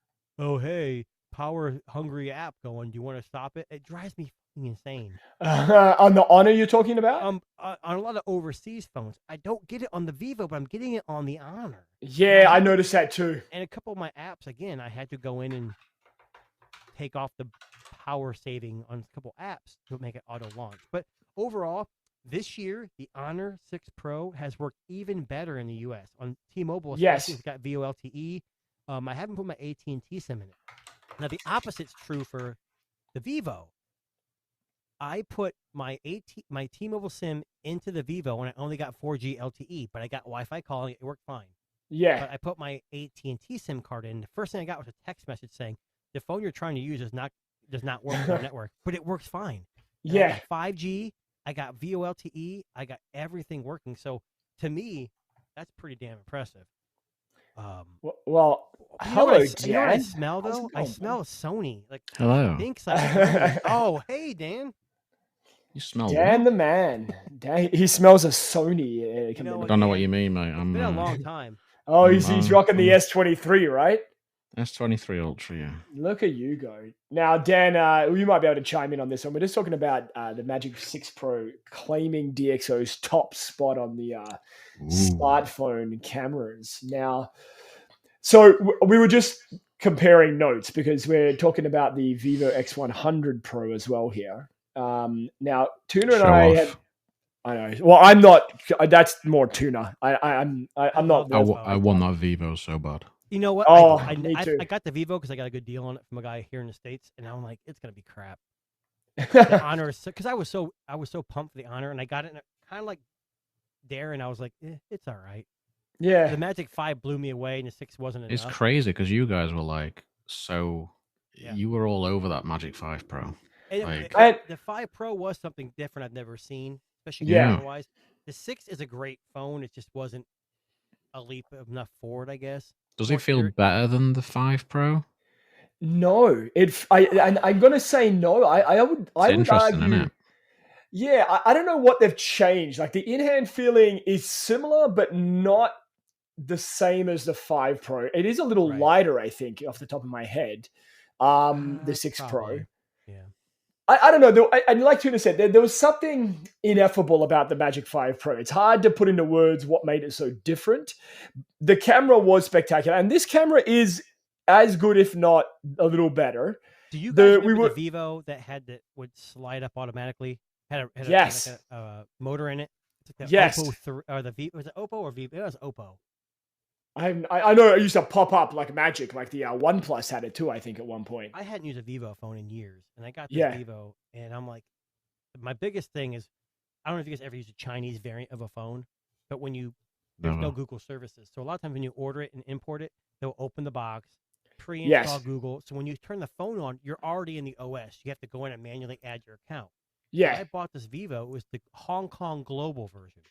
oh, hey, power hungry app going. Do you want to stop it? It drives me insane. On the Honor you're talking about? On a lot of overseas phones. I don't get it on the Vivo, but I'm getting it on the Honor. Yeah, I noticed that too. And a couple of my apps, again, I had to go in and take off the power saving on a couple apps to make it auto launch. But overall, this year, the Honor 6 Pro has worked even better in the US. On T-Mobile, it's got VoLTE. I haven't put my AT&T SIM in it. Now, the opposite's true for the Vivo. I put my T-Mobile SIM into the Vivo when I only got 4G LTE, but I got Wi-Fi calling. It worked fine. Yeah. But I put my AT&T SIM card in. The first thing I got was a text message saying, the phone you're trying to use does not work with our network, but it works fine. And I got 5G. I got VoLTE. I got everything working. So to me, that's pretty damn impressive. Well, you know what I smell though? I smell Sony. Like, hello. Thinks like, oh, hey, Dan. You smell Dan what? the man. Dan, he smells a Sony. I don't know what you mean, mate. It's been a long time. Oh, he's rocking the S23, right? S23 Ultra, yeah. Look at you go. Now, Dan, you might be able to chime in on this one. We're just talking about the Magic 6 Pro claiming DxO's top spot on the smartphone cameras. Now, so we were just comparing notes because we're talking about the Vivo X100 Pro as well here. Now, Tuna and I know. Well, I'm not. That's more Tuna. I'm not. I want that Vivo so bad. You know what? Oh, I got the Vivo because I got a good deal on it from a guy here in the States, and I'm like, it's gonna be crap. The Honor, because I was so pumped for the Honor, and I got it kind of like there, and I was like, it's all right. Yeah. The Magic 5 blew me away, and the 6 wasn't enough. It's crazy because you guys were like you were all over that Magic 5 Pro. And the 5 Pro was something different I've never seen, especially camera-wise. The 6 is a great phone. It just wasn't a leap enough forward, I guess. Does it feel better than the 5 Pro? No, I'm gonna say no. I would interesting, argue. Isn't it? Yeah, I don't know what they've changed. Like the in-hand feeling is similar, but not the same as the 5 Pro. It is a little lighter, I think, off the top of my head. The 6 Pro. Yeah. I don't know. I'd like to say there was something ineffable about the Magic 5 Pro. It's hard to put into words what made it so different. The camera was spectacular, and this camera is as good, if not a little better. Do you guys remember the Vivo that would slide up automatically? Had a motor in it. Yes. Oppo the Vivo, was it Oppo or Vivo? It was Oppo. I know it used to pop up like magic, like the OnePlus had it too, I think, at one point. I hadn't used a Vivo phone in years, and I got this Vivo, and I'm like, my biggest thing is, I don't know if you guys ever use a Chinese variant of a phone, but when there's no Google services. So a lot of times when you order it and import it, they'll open the box, pre-install Google. So when you turn the phone on, you're already in the OS. You have to go in and manually add your account. Yeah. When I bought this Vivo, it was the Hong Kong global version.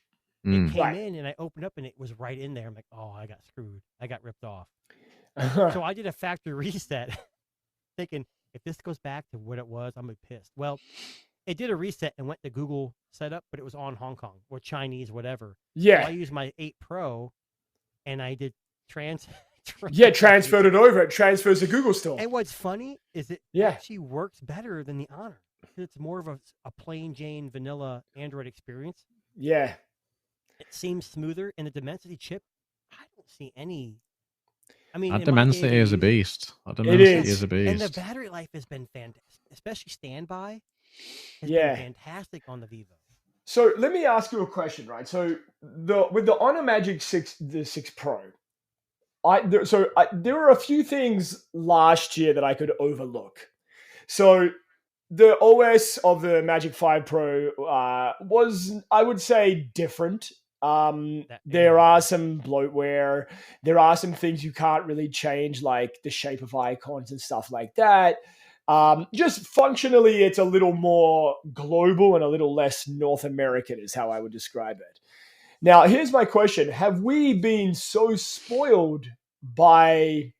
It came in and I opened up and it was right in there. I'm like, oh, I got screwed. I got ripped off. So I did a factory reset thinking if this goes back to what it was, I'm going to be pissed. Well, it did a reset and went to Google setup, but it was on Hong Kong or Chinese, whatever. Yeah. So I used my 8 Pro and I did transferred it over. It transfers to Google still. And what's funny is it actually works better than the Honor. It's more of a plain Jane vanilla Android experience. Yeah. It seems smoother, and the Dimensity chip, I don't see any. I mean, that Dimensity is a beast. It is a beast. And the battery life has been fantastic, especially standby. Has been fantastic on the Vivo. So let me ask you a question, right? So with the Honor Magic 6, the 6 Pro, there were a few things last year that I could overlook. So the OS of the Magic 5 Pro was, I would say, different. There are some bloatware. There are some things you can't really change, like the shape of icons and stuff like that. Just functionally, it's a little more global and a little less North American is how I would describe it. Now, here's my question. Have we been so spoiled by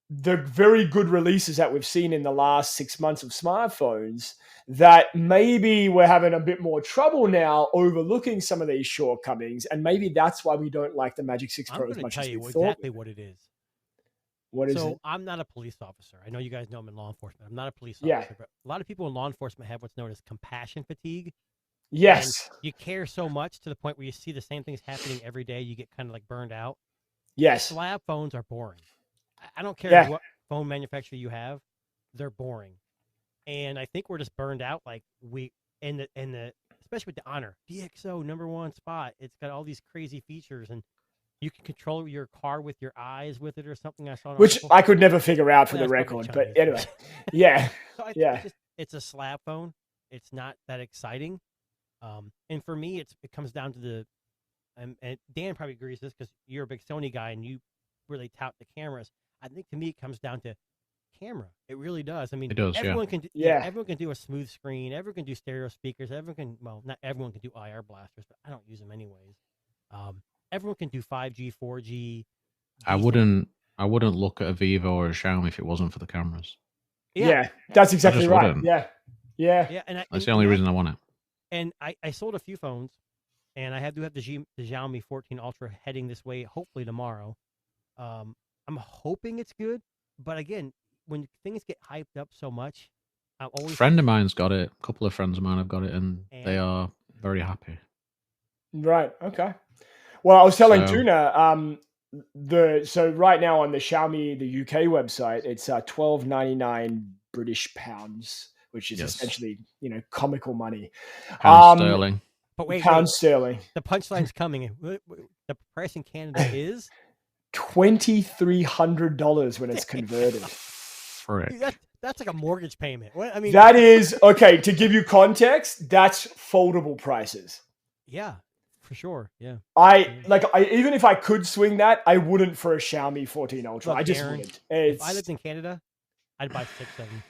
the very good releases that we've seen in the last 6 months of smartphones that maybe we're having a bit more trouble now overlooking some of these shortcomings, and maybe that's why we don't like the Magic 6 Pro as much as we thought? I'm going to tell you exactly what it is. What is it? So I'm not a police officer. I know you guys know I'm in law enforcement. I'm not a police officer, but a lot of people in law enforcement have what's known as compassion fatigue. Yes. And you care so much to the point where you see the same things happening every day, you get kind of like burned out. Yes. Slab phones are boring. I don't care what phone manufacturer you have, they're boring. And I think we're just burned out. Like especially with the Honor DxO #1 spot. It's got all these crazy features, and you can control your car with your eyes with it or something. I saw, which I could never figure out for the record. But anyway, yeah, so I think it's a slab phone. It's not that exciting. And for me, it comes down to the, and Dan probably agrees with this because you're a big Sony guy and you really tout the cameras. I think to me it comes down to camera. It really does. I mean, it does, everyone can do, everyone can do a smooth screen. Everyone can do stereo speakers. Everyone can, well, not everyone can do IR blasters, but I don't use them anyways. Everyone can do 5G, 4G. I wouldn't look at a Vivo or a Xiaomi if it wasn't for the cameras. Yeah, that's exactly right. Wouldn't. Yeah. And that's the only reason I want it. And I sold a few phones, and I do have the Xiaomi 14 Ultra heading this way, hopefully tomorrow. I'm hoping it's good, but again, when things get hyped up so much, I'm always. A friend of mine's got it. A couple of friends of mine have got it, and they are very happy. Right. Okay. Well, I was telling Tuna, so right now on the Xiaomi, the UK website, it's £12.99 British pounds, which is essentially, comical money. Pound sterling. But wait, sterling. The punchline's coming. The price in Canada is $2,300 when it's converted. Frick. That's like a mortgage payment. What I mean, that is okay. To give you context, that's foldable prices. Yeah, for sure. Yeah. Even if I could swing that, I wouldn't for a Xiaomi 14 Ultra. Look, I just Darren, wouldn't. If I lived in Canada, I'd buy 6 of them.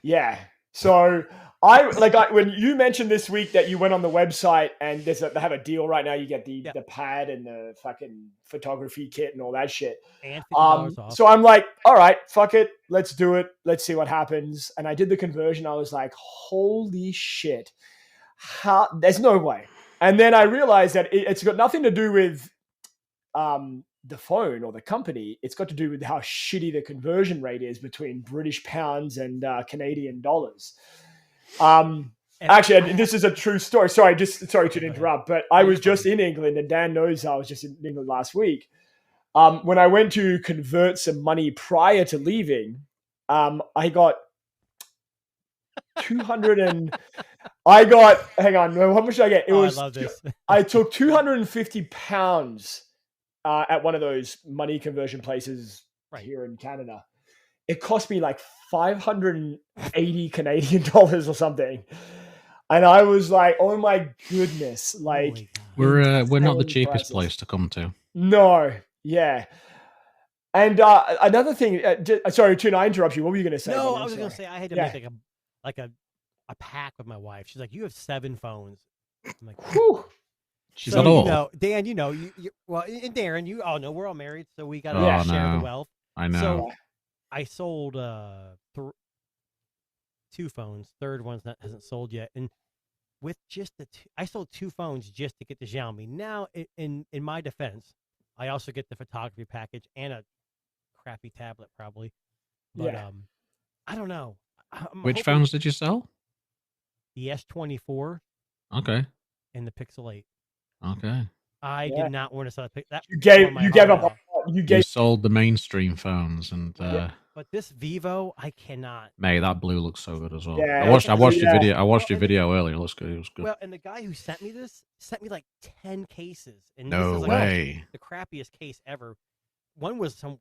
Yeah. So when you mentioned this week that you went on the website and they have a deal right now. You get the pad and the fucking photography kit and all that shit. And $50 off. So I'm like, all right, fuck it. Let's do it. Let's see what happens. And I did the conversion. I was like, holy shit. There's no way. And then I realized that it's got nothing to do with the phone or the company. It's got to do with how shitty the conversion rate is between British pounds and Canadian dollars. Actually, this is a true story. Sorry to interrupt, but I was just in England, and Dan knows I was just in England last week. When I went to convert some money prior to leaving, I got 200 and hang on, how much did I get? I love this. I took 250 pounds at one of those money conversion places here in Canada. It cost me like 580 Canadian dollars or something. And I was like, oh my goodness. Like we're not the cheapest place to come to. No. Yeah. And another thing, sorry, Tuna, I interrupt you. What were you going to say? No, I was going to say I had to make like a pact with my wife. She's like, you have 7 phones. I'm like, whew. She's not all. Dan, and Darren, you all know we're all married, so we got to share the wealth. I know. So I sold 2 phones. Third one hasn't sold yet, and with just I sold 2 phones just to get the Xiaomi. Now, in my defense, I also get the photography package and a crappy tablet, probably. But I don't know. Which phones did you sell? The S24. Okay. And the Pixel 8. Okay. I did not want to sell that. You gave up. You sold the mainstream phones, and but this Vivo, I cannot. Mate, that blue looks so good as well. Yeah, I watched your video. I watched your video earlier. It was good. It was good. Well, and the guy who sent me this sent me like 10 cases, and no this is way. The crappiest case ever. One was I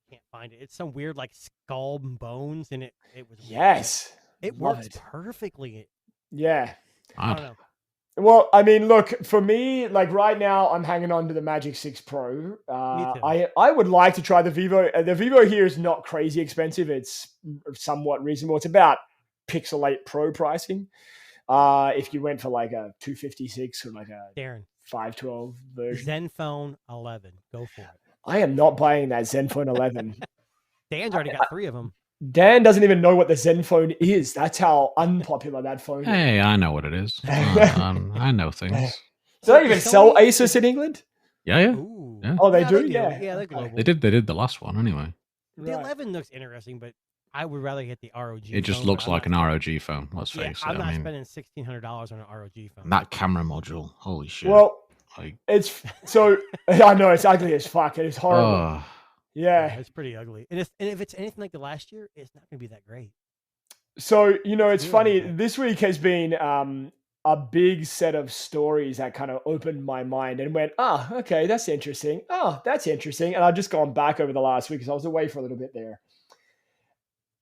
can't find it. It's some weird like skull and bones, and it was yes, it works perfectly. Yeah, I don't know. Well, I mean, look, for me, like right now, I'm hanging on to the Magic 6 Pro. Me too. I would like to try the Vivo. The Vivo here is not crazy expensive. It's somewhat reasonable. It's about Pixel 8 Pro pricing. If you went for like a 256 or like a Darren 512 version. Zenfone 11. Go for it. I am not buying that Zenfone 11. Dan's already got 3 of them. Dan doesn't even know what the Zenfone is. That's how unpopular that phone is. Hey, I know what it is. I know things. Do they even sell Asus in England? Yeah. Oh, they do? Yeah, they're global. They did the last one anyway. The 11 looks interesting, but I would rather get the ROG. It just looks like an ROG phone. Let's face it. I'm not spending $1,600 on an ROG phone. That camera module, holy shit! Well, it's so. I know it's ugly as fuck. It is horrible. Yeah, it's pretty ugly. And if it's anything like the last year, it's not going to be that great. So it's funny. This week has been a big set of stories that kind of opened my mind and went, okay, that's interesting. Oh, that's interesting. And I've just gone back over the last week because I was away for a little bit there.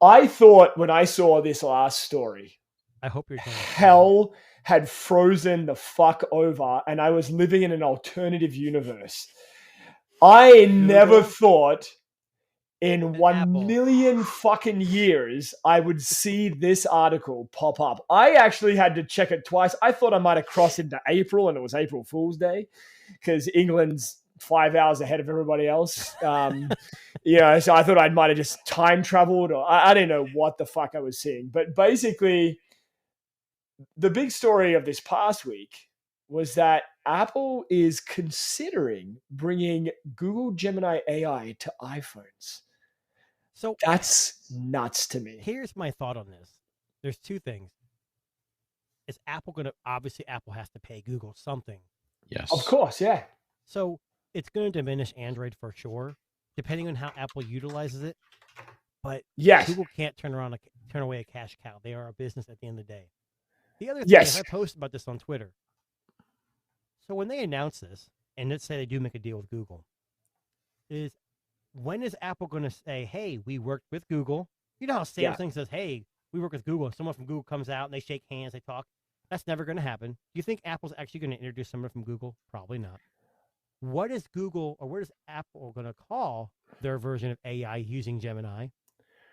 I thought when I saw this last story, I hope you're hell had frozen the fuck over and I was living in an alternative universe. I never thought in 1 million fucking years I would see this article pop up. I actually had to check it twice. I thought I might have crossed into April and it was April Fool's Day because England's 5 hours ahead of everybody else. So I thought I might have just time traveled or I didn't know what the fuck I was seeing. But basically, the big story of this past week was that Apple is considering bringing Google Gemini AI to iPhones. So that's nuts to me. Here's my thought on this. There's 2 things. Is Apple going to, obviously Apple has to pay Google something. Yes. Of course, yeah. So it's going to diminish Android for sure, depending on how Apple utilizes it. But Google can't turn away a cash cow. They are a business at the end of the day. The other thing is I posted about this on Twitter. So when they announce this, and let's say they do make a deal with Google, when is Apple going to say, hey, we worked with Google, You know how Samsung says, "Hey, we work with Google." Someone from Google comes out and they shake hands, they talk. That's never going to happen. Do you think Apple's actually going to introduce someone from Google? Probably not. What is Google or what is Apple going to call their version of AI using Gemini?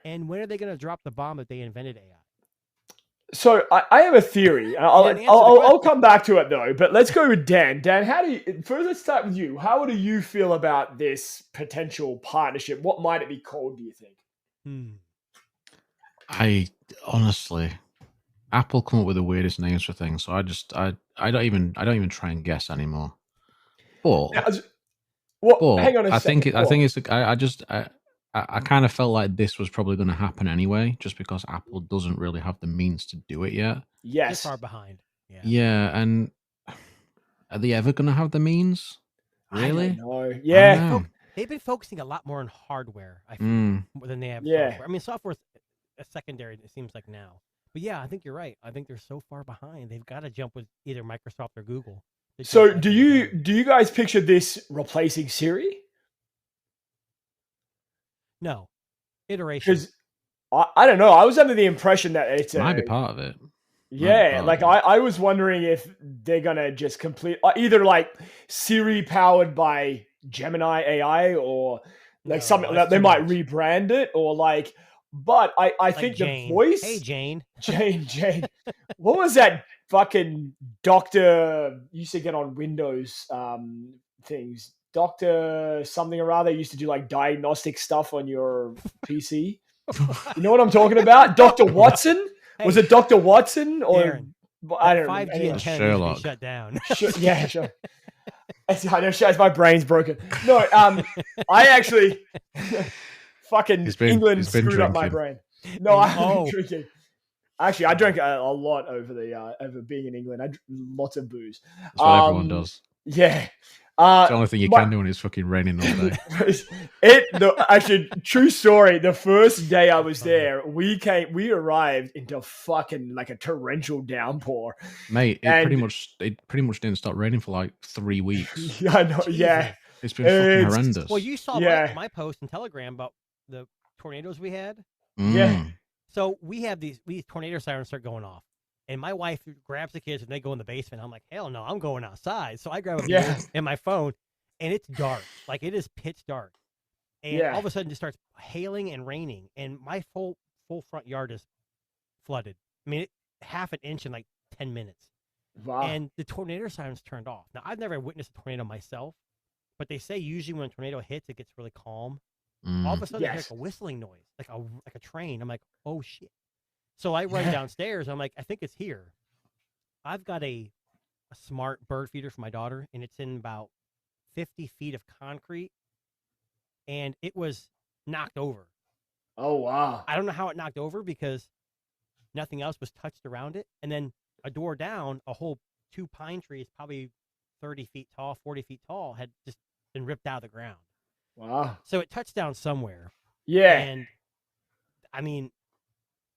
And when are they going to drop the bomb that they invented AI? So I have a theory. I'll come back to it though. But let's go with Dan. Dan, first let's start with you. How do you feel about this potential partnership? What might it be called? Do you think? I honestly, Apple come up with the weirdest names for things, so I don't even try and guess anymore. But hang on a second. I kind of felt like this was probably going to happen anyway, just because Apple doesn't really have the means to do it yet. Yes, they're far behind. Yeah, and are they ever going to have the means? Really? I don't know. Yeah, they've been focusing a lot more on hardware, I feel, more than they have software. I mean, software's a secondary, it seems like now. But yeah, I think you're right. I think they're so far behind. They've got to jump with either Microsoft or Google. So do you guys picture this replacing Siri? No. Iteration. Because I don't know. I was under the impression that it might be part of it. Yeah, like I was wondering if they're gonna just complete either like Siri powered by Gemini AI or like something that they might rebrand it or like. But I think Jane. The voice. Hey Jane. Jane. What was that fucking doctor used to get on Windows things? Doctor something or other used to do like diagnostic stuff on your PC. You know what I'm talking about? Dr. Watson? Hey, was it Dr. Watson or Aaron, I don't know. 5G anyway. antenna shut down. Yeah, sure. I know, my brain's broken. No, I actually fucking England screwed up my brain. No, I've been drinking. Actually, I drank a lot over being in England. I drank lots of booze. That's what everyone does. Yeah. It's the only thing you can do when it's fucking raining all day. Actually, true story. The first day I was there, we arrived into fucking like a torrential downpour. Mate, it pretty much didn't stop raining for like 3 weeks. Yeah, I know. Yeah. It's been fucking horrendous. Well, you saw my post in Telegram about the tornadoes we had. Yeah. So we have these tornado sirens start going off. And my wife grabs the kids and they go in the basement. I'm like, hell no, I'm going outside. So I grab a beer and my phone, and it's dark. Like it is pitch dark. And all of a sudden it starts hailing and raining. And my full front yard is flooded. I mean, half an inch in like 10 minutes. Wow. And the tornado sirens turned off. Now, I've never witnessed a tornado myself, but they say usually when a tornado hits, it gets really calm. All of a sudden, I hear like a whistling noise, like a train. I'm like, oh shit. So I run downstairs. I'm like, I think it's here. I've got a smart bird feeder for my daughter, and it's in about 50 feet of concrete, and it was knocked over. Oh, wow. I don't know how it knocked over because nothing else was touched around it. And then a door down, a whole 2 pine trees, probably 30 feet tall, 40 feet tall, had just been ripped out of the ground. Wow. So it touched down somewhere. Yeah. And, I mean,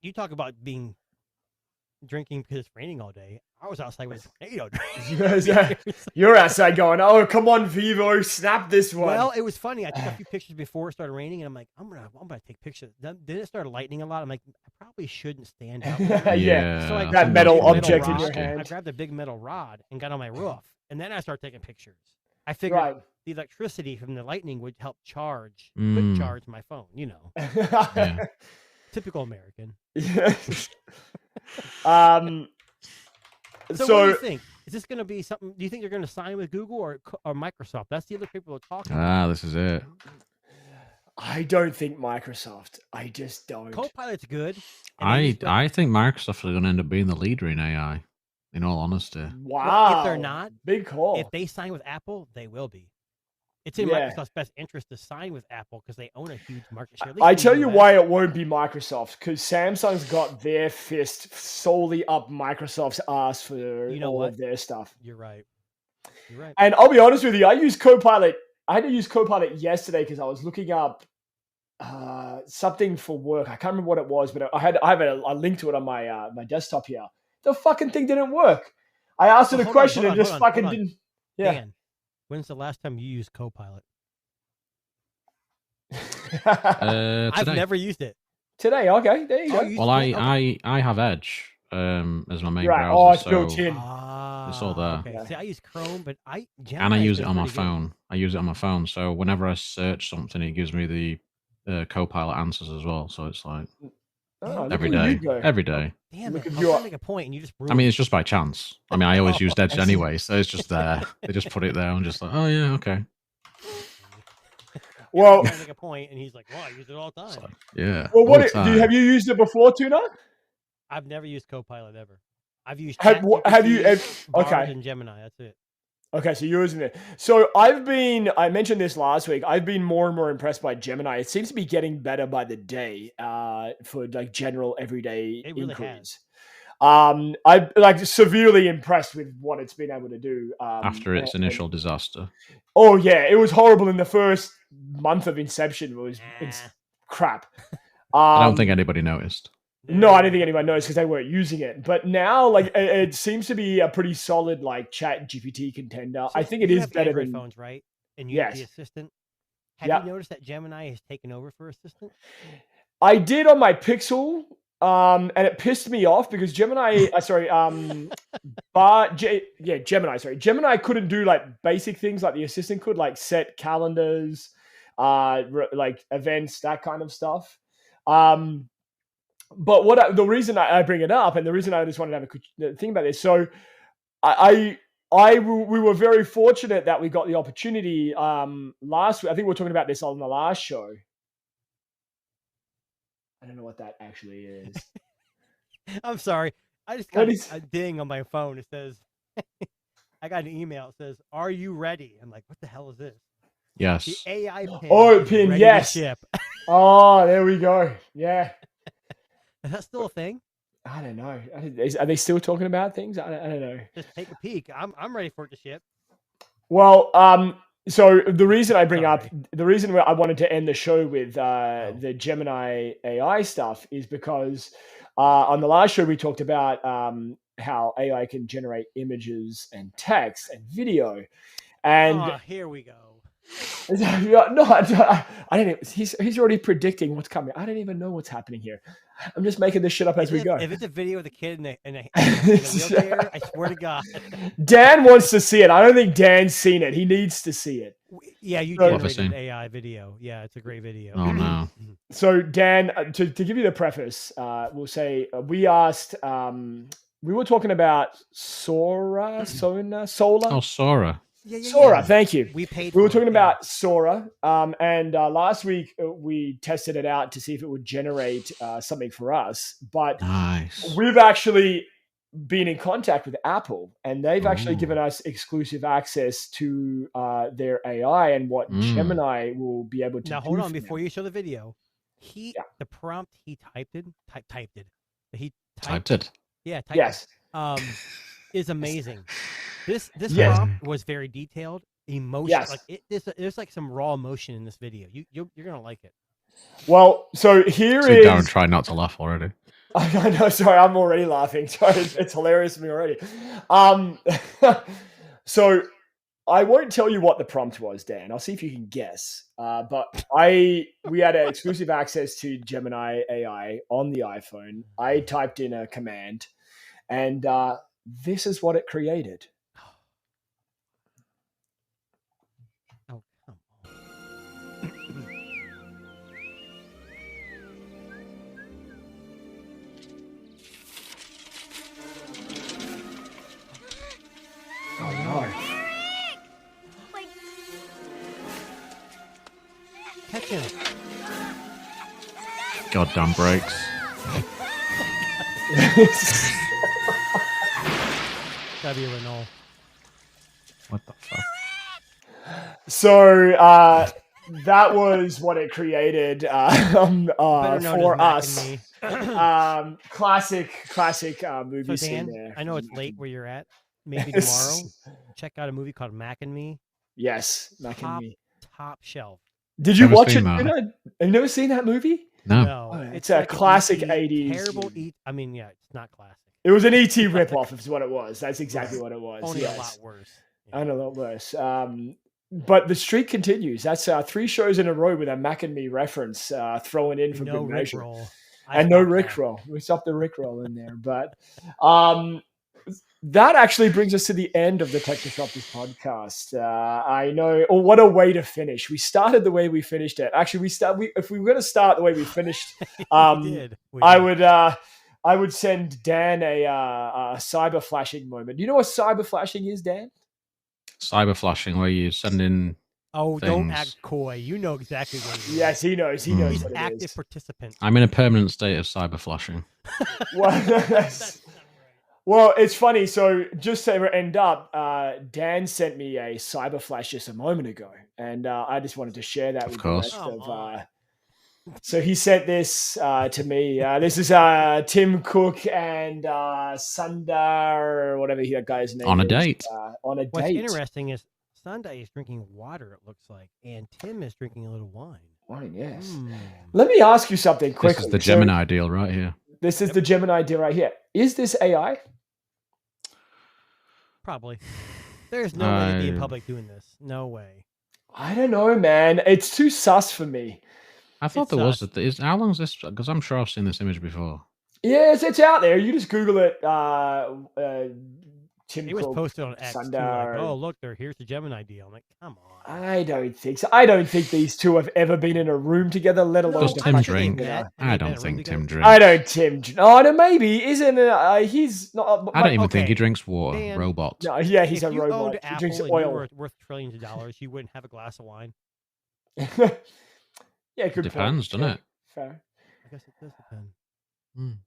you talk about drinking because it's raining all day. I was outside with a tornado. You're outside going, oh, come on, Vivo, snap this one. Well, it was funny. I took a few pictures before it started raining, and I'm like, I'm gonna take pictures. Then it started lightning a lot. I'm like, I probably shouldn't stand out there. Yeah. So I that metal object in your hand. I grabbed a big metal rod and got on my roof, and then I started taking pictures. I figured the electricity from the lightning would help quick charge my phone. You know. Yeah. Typical American. So what do you think? Is this going to be something? Do you think they're going to sign with Google or Microsoft? That's the other people are talking about. This is it. I don't think Microsoft. I just don't. Copilot's good. I think Microsoft are going to end up being the leader in AI. In all honesty. Wow. Well, if they're not, big call. If they sign with Apple, they will be. It's in Microsoft's best interest to sign with Apple because they own a huge market share. I tell you why it won't be Microsoft, because Samsung's got their fist solely up Microsoft's ass for all of their stuff. You're right. And I'll be honest with you, I used Copilot. I had to use Copilot yesterday because I was looking up something for work. I can't remember what it was, but I have a link to it on my my desktop here. The fucking thing didn't work. I asked it a question and just fucking didn't. Yeah. Dan, when's the last time you used Copilot? I've never used it. Today, okay, there you go. Well, I have Edge as my main browser. Oh, it's built in. It's all there. Okay. See, I use Chrome, but and I use it on my phone. I use it on my phone, so whenever I search something, it gives me the Copilot answers as well. So it's like every day. Damn it! I was trying to make a point, and you just. I mean, it's just by chance. I mean, I always used Edge anyway, so it's just there. They just put it there. I'm just like, oh yeah, okay. Well, trying to make a point, and he's like, "Well, I use it all the time." Like, yeah. Well, have you used it before, Tuna? I've never used Copilot ever. I've used have you okay and Gemini. That's it. Okay, so you're using it. So I mentioned this last week. I've been more and more impressed by Gemini. It seems to be getting better by the day for like general everyday inquiries. I'm like severely impressed with what it's been able to do after its initial disaster. Oh yeah, it was horrible in the first month of inception. It's crap. I don't think anybody noticed. No, I didn't think anyone noticed because they weren't using it. But now, like, it seems to be a pretty solid, like, Chat GPT contender. So I think it is better than phones, right? And you have the assistant. Have you noticed that Gemini has taken over for assistant? I did on my Pixel, and it pissed me off because Gemini. Gemini couldn't do like basic things like the assistant could, like set calendars, like events, that kind of stuff. But the reason I bring it up, and the reason I just wanted to have a thing about this, so we were very fortunate that we got the opportunity last week. I think we were talking about this on the last show. I don't know what that actually is. I'm sorry. I just got a ding on my phone. It says, I got an email. It says, "Are you ready?" I'm like, what the hell is this? Yes. The AI pin. Oh, pin, yes. Oh, there we go. Yeah. Is that still a thing? I don't know. Are they still talking about things? I don't know. Just take a peek. I'm ready for it to ship. Well, so the reason I wanted to end the show with the Gemini AI stuff is because on the last show we talked about how AI can generate images and text and video, and here we go. No, I didn't. He's already predicting what's coming. I don't even know what's happening here. I'm just making this shit up as we go. If it's a video of the kid in a wheelchair, I swear to God. Dan wants to see it. I don't think Dan's seen it. He needs to see it. Yeah, you generated an AI video. Yeah, it's a great video. Oh no. So Dan, to give you the preface, we'll say we asked. We were talking about Sora. Oh, Sora. Sora, thank you. We were talking about Sora, and last week we tested it out to see if it would generate something for us. But we've actually been in contact with Apple, and they've actually given us exclusive access to their AI and what Gemini will be able to. Now hold on before you show the video. The prompt he typed it. Yeah, typed yes. It, is amazing. This prompt was very detailed, emotional. Yes. Like there's like some raw emotion in this video. You're gonna like it. Well, so here is. Darren, try not to laugh already. I know. Sorry, I'm already laughing. Sorry, it's hilarious to me already. So I won't tell you what the prompt was, Dan. I'll see if you can guess. But we had exclusive access to Gemini AI on the iPhone. I typed in a command, and this is what it created. Oh, come on. Oh no. Catch him. Goddamn brakes. Gotta be a Renault. What the fuck? So that was what it created for us. Classic movie so Dan, scene there. I know it's late where you're at. Maybe tomorrow, check out a movie called Mac and Me. Yes, Mac and Me. Top shelf. Did you watch it? Have you never seen that movie? No. Oh, it's a classic 80s. Terrible I mean, yeah, it's not classic. It was an ET ripoff, is what it was. That's exactly what it was. Only a lot worse. Yeah. And a lot worse. But the streak continues. That's 3 shows in a row with a Mac and Me reference thrown in for good measure. and no Rickroll. We stopped the Rickroll in there, but that actually brings us to the end of the Technosopters podcast. I know. Oh, what a way to finish! We started the way we finished it. Actually, if we were going to start the way we finished, we did. I would send Dan a cyber flashing moment. Do you know what cyber flashing is, Dan? Cyber flashing, where you send in. Oh, don't act coy. You know exactly what it is. Yes, he knows. He knows. He's what an it active is. participant. I'm in a permanent state of cyber flashing. Well, it's funny. So just to end up, Dan sent me a cyber flash just a moment ago, and I just wanted to share that with the rest of. So he sent this to me. This is Tim Cook and Sundar, or whatever that guy's name on a is. Date. On a date. What's interesting is Sundar is drinking water, it looks like, and Tim is drinking a little wine. Wine, yes. Let me ask you something quickly. This is the Gemini deal right here. This is the Gemini deal right here. Is this AI? Probably. There's no way to be in public doing this. No way. I don't know, man. It's too sus for me. I thought there was. How long is this? Because I'm sure I've seen this image before. Yes, it's out there. You just Google it. Tim It was posted on X. Like, oh, look, here's the Gemini deal. I'm like, come on. I don't think so. I don't think these two have ever been in a room together, let alone. Does Tim drink? I don't think Tim drinks. I don't Tim. Oh, no, maybe. Isn't he's not. I don't even think he drinks water. Dan, robot. No, yeah, he's a robot. Owned he Apple drinks and oil. You were worth trillions of dollars. You wouldn't have a glass of wine. Yeah, good depends, point. Doesn't it? Fair. I guess it does depend.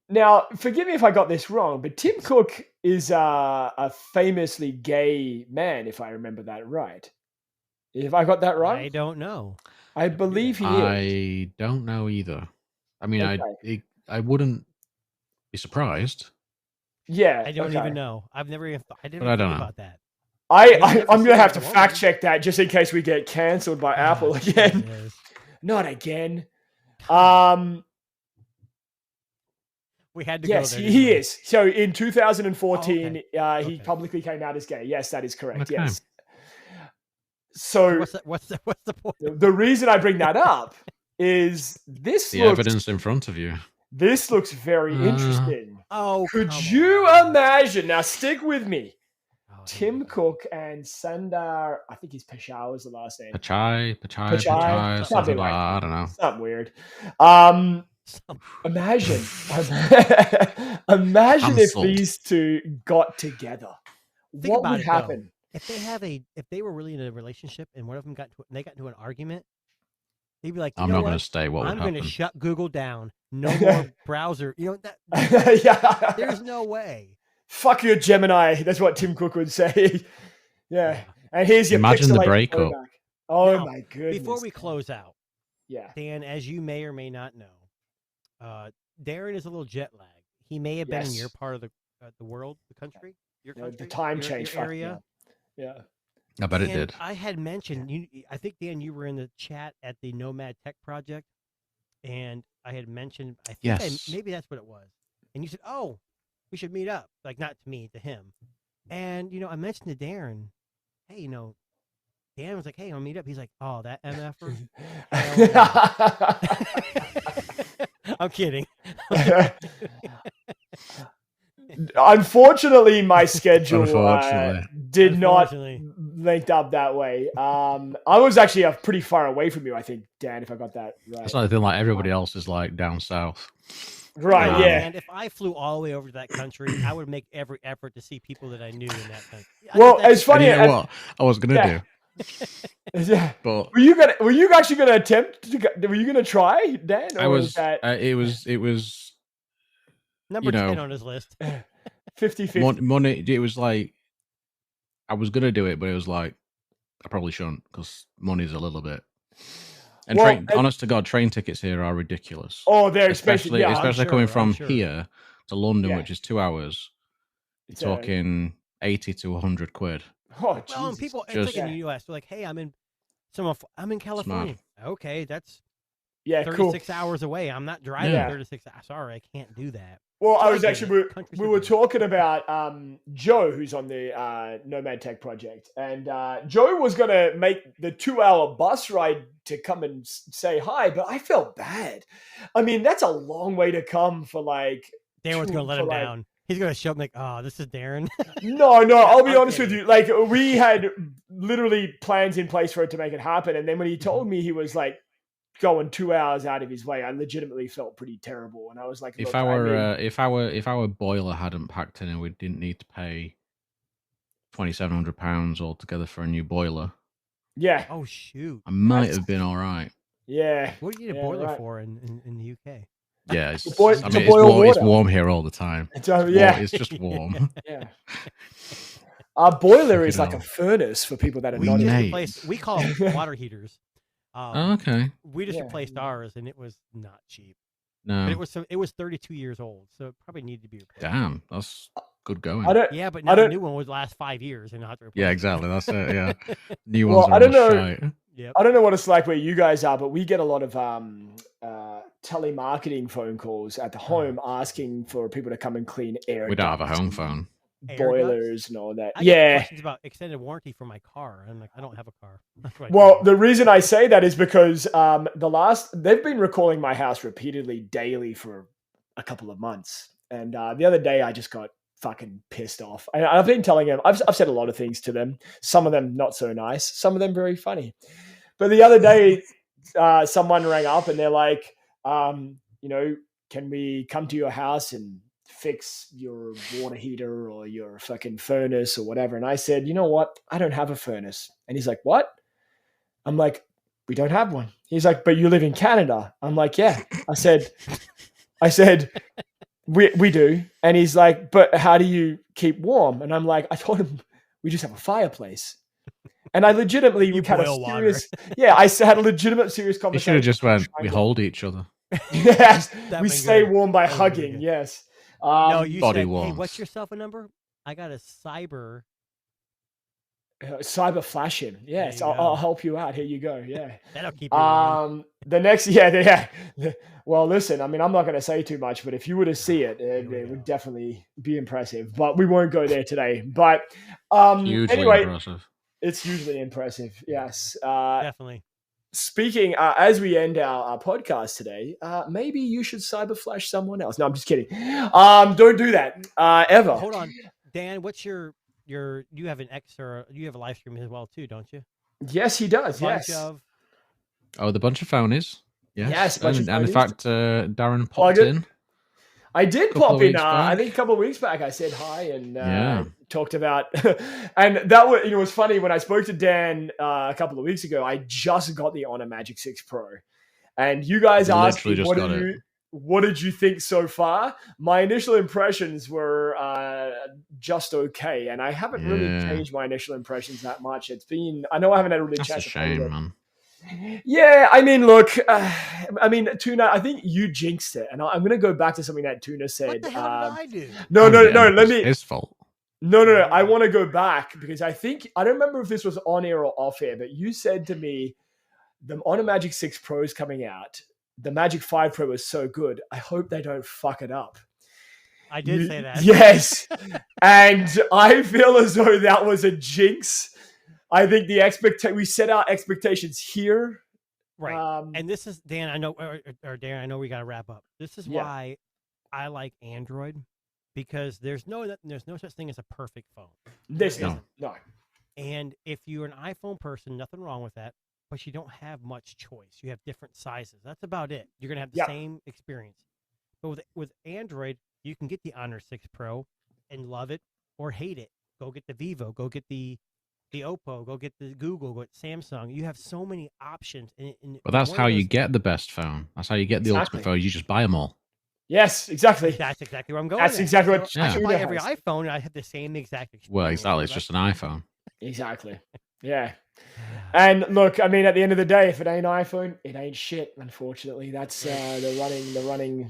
Now, forgive me if I got this wrong, but Tim Cook is a famously gay man, if I remember that right. If I got that right? I don't know. I believe he is. I don't know either. I mean, okay. I wouldn't be surprised. Yeah. I don't even know. I didn't even think about that. I'm going to have to fact check that just in case we get cancelled by Apple again. Not again. We had to yes, go there. Yes, he is. So in 2014, he publicly came out as gay. Yes, that is correct. Okay. Yes. So what's the point? The reason I bring that up is this. The evidence in front of you. This looks very interesting. Oh, could you imagine? Now, stick with me. Tim Cook and Sundar, I think he's Pichai was the last name. Pichai, something like that. I don't know. Something weird. Imagine if these two got together. What would happen? If they were really in a relationship and one of them got into an argument, they'd be like, I'm not going to stay. I'm going to shut Google down. No more browser. You know that? Yeah. There's no way. Fuck your Gemini. That's what Tim Cook would say. Yeah. And here's your imagine the breakup. Oh now, my goodness. Before we close out, yeah, Dan, as you may or may not know, Darren is a little jet lagged. He may have been in your part of the world, the country, your country, the time change your area. Yeah. I bet it did. I had mentioned, I think, Dan, you were in the chat at the Nomad Tech Project, and I had mentioned, I think maybe that's what it was. And you said, oh, we should meet up. Like, not to me, to him. And, I mentioned to Darren, hey, Dan was like, hey, I'll meet up. He's like, oh, that MFer? I'm kidding. Unfortunately, my schedule did not link up that way. I was actually pretty far away from you, I think, Dan, if I got that right. It's like everybody else is like down south. Right, yeah. And if I flew all the way over to that country, I would make every effort to see people that I knew in that country. Well, it's funny. You know what I was gonna do. Yeah. But were you actually gonna attempt to? Were you gonna try, Dan? Or I was. It was. Number 10 on his list. 50-50. Money. It was like I was gonna do it, but it was like I probably shouldn't because money's a little bit. And honest to God, train tickets here are ridiculous. Oh, they're especially coming from here to London, which is 2 hours. You're talking 80 to 100 quid. Oh, Jesus. Well, and people, it's like in the U.S. They're like, "Hey, I'm in California." Smart. Okay, that's Yeah, 36 hours away. I'm not driving 36 hours. Sorry, I can't do that. Well, I was actually, we were talking about Joe, who's on the Nomad Tech project. And Joe was going to make the 2-hour bus ride to come and say hi, but I felt bad. I mean, that's a long way to come for like... Darren's going to let him down. He's going to show up like, oh, this is Darren. No, I'll be honest with you. Like, we had literally plans in place for it to make it happen. And then when he told me he was like, going 2 hours out of his way, I legitimately felt pretty terrible, and I was like, if our boiler hadn't packed in and we didn't need to pay £2,700 altogether for a new boiler, oh shoot, I might have been all right. Yeah, what do you need a boiler for in the UK? Yeah, it's warm here all the time. It's just warm. Yeah. Our boiler is like a furnace for people that are not in. We call them water heaters. Okay. We just replaced ours, and it was not cheap. No, but it was 32 years old, so it probably needed to be replaced. Damn, that's good going. But now the new one would last 5 years, and not to replace. Yeah, exactly. That's it. Yeah, new ones. I don't know. Yep. I don't know what it's like where you guys are, but we get a lot of telemarketing phone calls at the home asking for people to come and clean air. We don't have a home phone. Boilers and all that. I get questions about extended warranty for my car. I'm like, I don't have a car. Well, the reason I say that is because they've been recalling my house repeatedly daily for a couple of months. And the other day I just got fucking pissed off. I've been telling them, I've said a lot of things to them. Some of them not so nice, some of them very funny. But the other day someone rang up and they're like, can we come to your house and fix your water heater or your fucking furnace or whatever? And I said, you know what? I don't have a furnace. And he's like, what? I'm like, we don't have one. He's like, but you live in Canada. I'm like, yeah. I said, we do. And he's like, but how do you keep warm? And I'm like, I told him we just have a fireplace. And I legitimately, I had a legitimate serious conversation. You should have just went, we hold each other. Yes. We stay warm by hugging. Yes. No, you body said, warmth. hey, what's your cell phone number? I got a cyber flash him. Yes, I'll help you out. Here you go. Yeah. That'll keep you the next, well, listen, I mean, I'm not going to say too much, but if you were to see it, it would definitely be impressive, but we won't go there today. But anyway, impressive. It's hugely impressive. Yes. Definitely. Speaking, as we end our podcast today, maybe you should cyber flash someone else. No, I'm just kidding. Don't do that ever. Hold on, Dan. What's your? You have an X or you have a live stream as well too, don't you? Yes, he does. Yes. The bunch of phonies. Yes. And in fact, Darren popped in. I did pop in. I think a couple of weeks back, I said hi and talked about, and that was, it was funny when I spoke to Dan a couple of weeks ago. I just got the Honor Magic 6 Pro, and you guys asked me, what did you think so far? My initial impressions were just okay, and I haven't really changed my initial impressions that much. I know I haven't had a really chance. That's a shame, man. Yeah, I mean, look, Tuna, I think you jinxed it, and I'm going to go back to something that Tuna said. What the hell did I do? No, let me. His fault. No. I want to go back because I don't remember if this was on air or off air, but you said to me, the Honor Magic 6 Pro is coming out. The Magic 5 Pro is so good. I hope they don't fuck it up. I did say that. Yes, and I feel as though that was a jinx. I think we set our expectations here. Right. And this is, Dan, I know, or Darren, I know we got to wrap up. This is why I like Android, because there's no such thing as a perfect phone. No. And if you're an iPhone person, nothing wrong with that, but you don't have much choice. You have different sizes. That's about it. You're going to have the same experience. But with Android, you can get the Honor 6 Pro and love it or hate it. Go get the Vivo. Go get the Oppo, go get the Google, go get Samsung. You have so many options. But that's how you get the best phone. That's how you get the ultimate phone. You just buy them all. Yes, exactly. That's exactly where I'm going. That's exactly what I buy every iPhone. I have the same exact experience. Well, exactly. It's just an iPhone. Exactly. Yeah. And look, I mean, at the end of the day, if it ain't iPhone, it ain't shit. Unfortunately, that's the running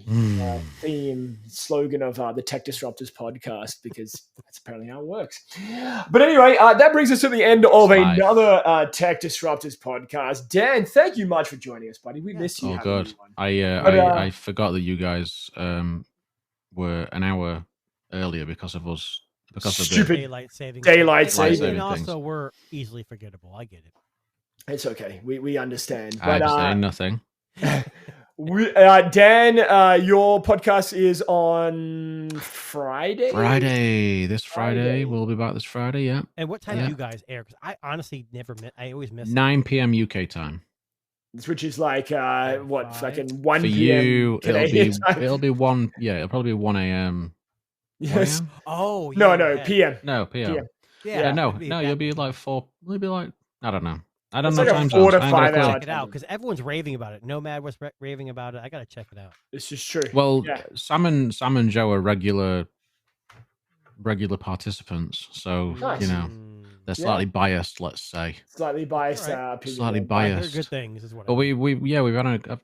theme slogan of the Tech Disruptors podcast, because that's apparently how it works. But anyway, that brings us to the end of another Tech Disruptors podcast. Dan, thank you much for joining us, buddy. We missed you. Oh, good. I forgot that you guys were an hour earlier because of us. Because stupid of the daylight saving. And also, we're easily forgettable. I get it. It's okay. We understand. I'm saying nothing. Dan, your podcast is on Friday. This Friday. We'll be back this Friday. Yeah. And what time do you guys air? Because I honestly I always miss 9 p.m. UK time. Which is like fucking 1 For p.m. you, it'll be 1. Yeah, it'll probably be 1 a.m. Yes. Oh no, p.m. No, p.m. Yeah. No. You'll be like 4. You'll be like, I don't know. I don't know like time 4 to zones. 5 hours. Check it out because everyone's raving about it. Nomad was raving about it. I gotta check it out. This is true. Well, Sam and Joe are regular participants, so nice. they're slightly biased. Let's say slightly biased. Right. Slightly biased. Good things is what. But I've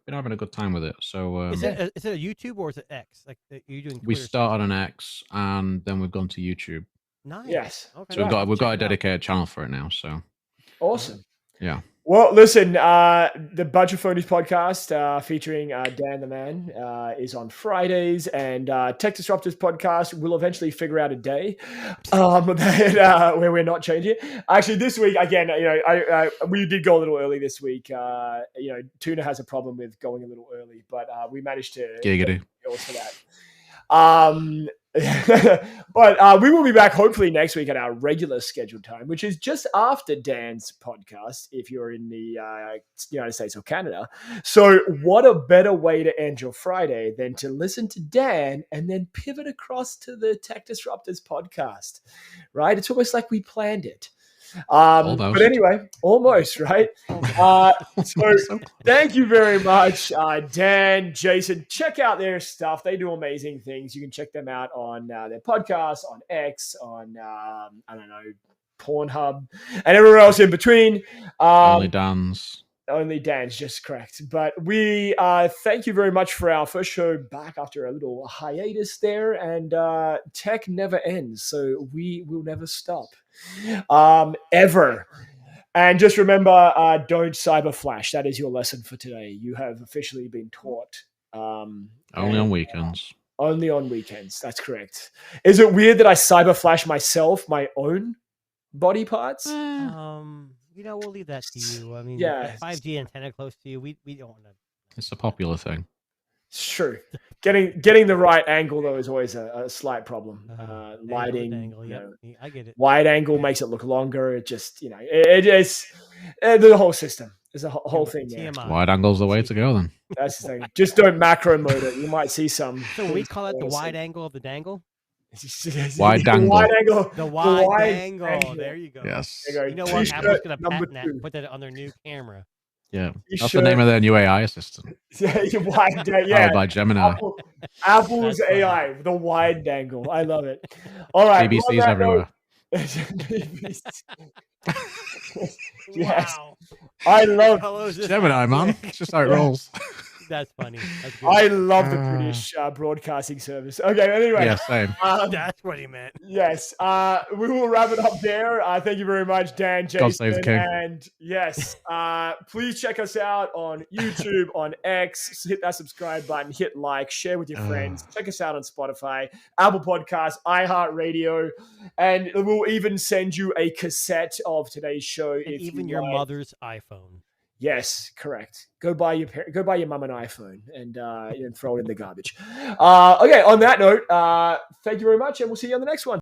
been having a good time with it. So is it a YouTube or is it X? Like you doing? We started on X and then we've gone to YouTube. Nice. Yes. Okay. So we've got a dedicated channel for it now. So awesome. Yeah. Well, listen, the Bunch of Phonies podcast featuring Dan the Man is on Fridays, and Tech Disruptors podcast will eventually figure out a day where we're not changing it. Actually, this week, again, we did go a little early this week. Tuna has a problem with going a little early, but we managed to giggity for that. But we will be back hopefully next week at our regular scheduled time, which is just after Dan's podcast if you're in the United States or Canada. So what a better way to end your Friday than to listen to Dan and then pivot across to the Tech Disruptors podcast, right? It's almost like we planned it. But anyway, almost, right? So thank you very much, Dan, Jason. Check out their stuff. They do amazing things. You can check them out on their podcast, on X, on, Pornhub, and everywhere else in between. Only Dan's, just correct. But we thank you very much for our first show back after a little hiatus there. And tech never ends, so we will never stop. Ever. And just remember, don't cyber flash. That is your lesson for today. You have officially been taught. Only on weekends. Only on weekends. That's correct. Is it weird that I cyber flash myself, my own body parts? We'll leave that to you. I mean, 5G antenna close to you. We don't want to. It's a popular thing. It's true. Getting the right angle though is always a slight problem. Lighting, angle, I get it. Wide angle makes it look longer. It just it's the whole system. There's a whole thing there. Wide angle's the way to go then. That's the thing. Just don't macro mode it. You might see some. So we call it the wide angle of the dangle. Wide dangle. The wide angle. There you go. Yes. You know what? Apple's gonna patent that and put that on their new camera. Yeah, that's the name of their new AI assistant. Powered by Gemini. Apple's AI, the wide dangle. I love it. All right. BBC's everywhere. Yes. Wow. I love Gemini, man. It's just how it rolls. That's funny. That's I love the British broadcasting service. Okay, anyway. Yeah, same. That's what he meant. Yes. We will wrap it up there. Thank you very much, Dan, Jason. God save the king. And yes, please check us out on YouTube, on X. Hit that subscribe button, hit like, share with your friends. Check us out on Spotify, Apple Podcasts, iHeartRadio, and we'll even send you a cassette of today's show. And even your mother's iPhone. Yes, correct. Go buy your mum an iPhone and throw it in the garbage. Okay, on that note, thank you very much, and we'll see you on the next one.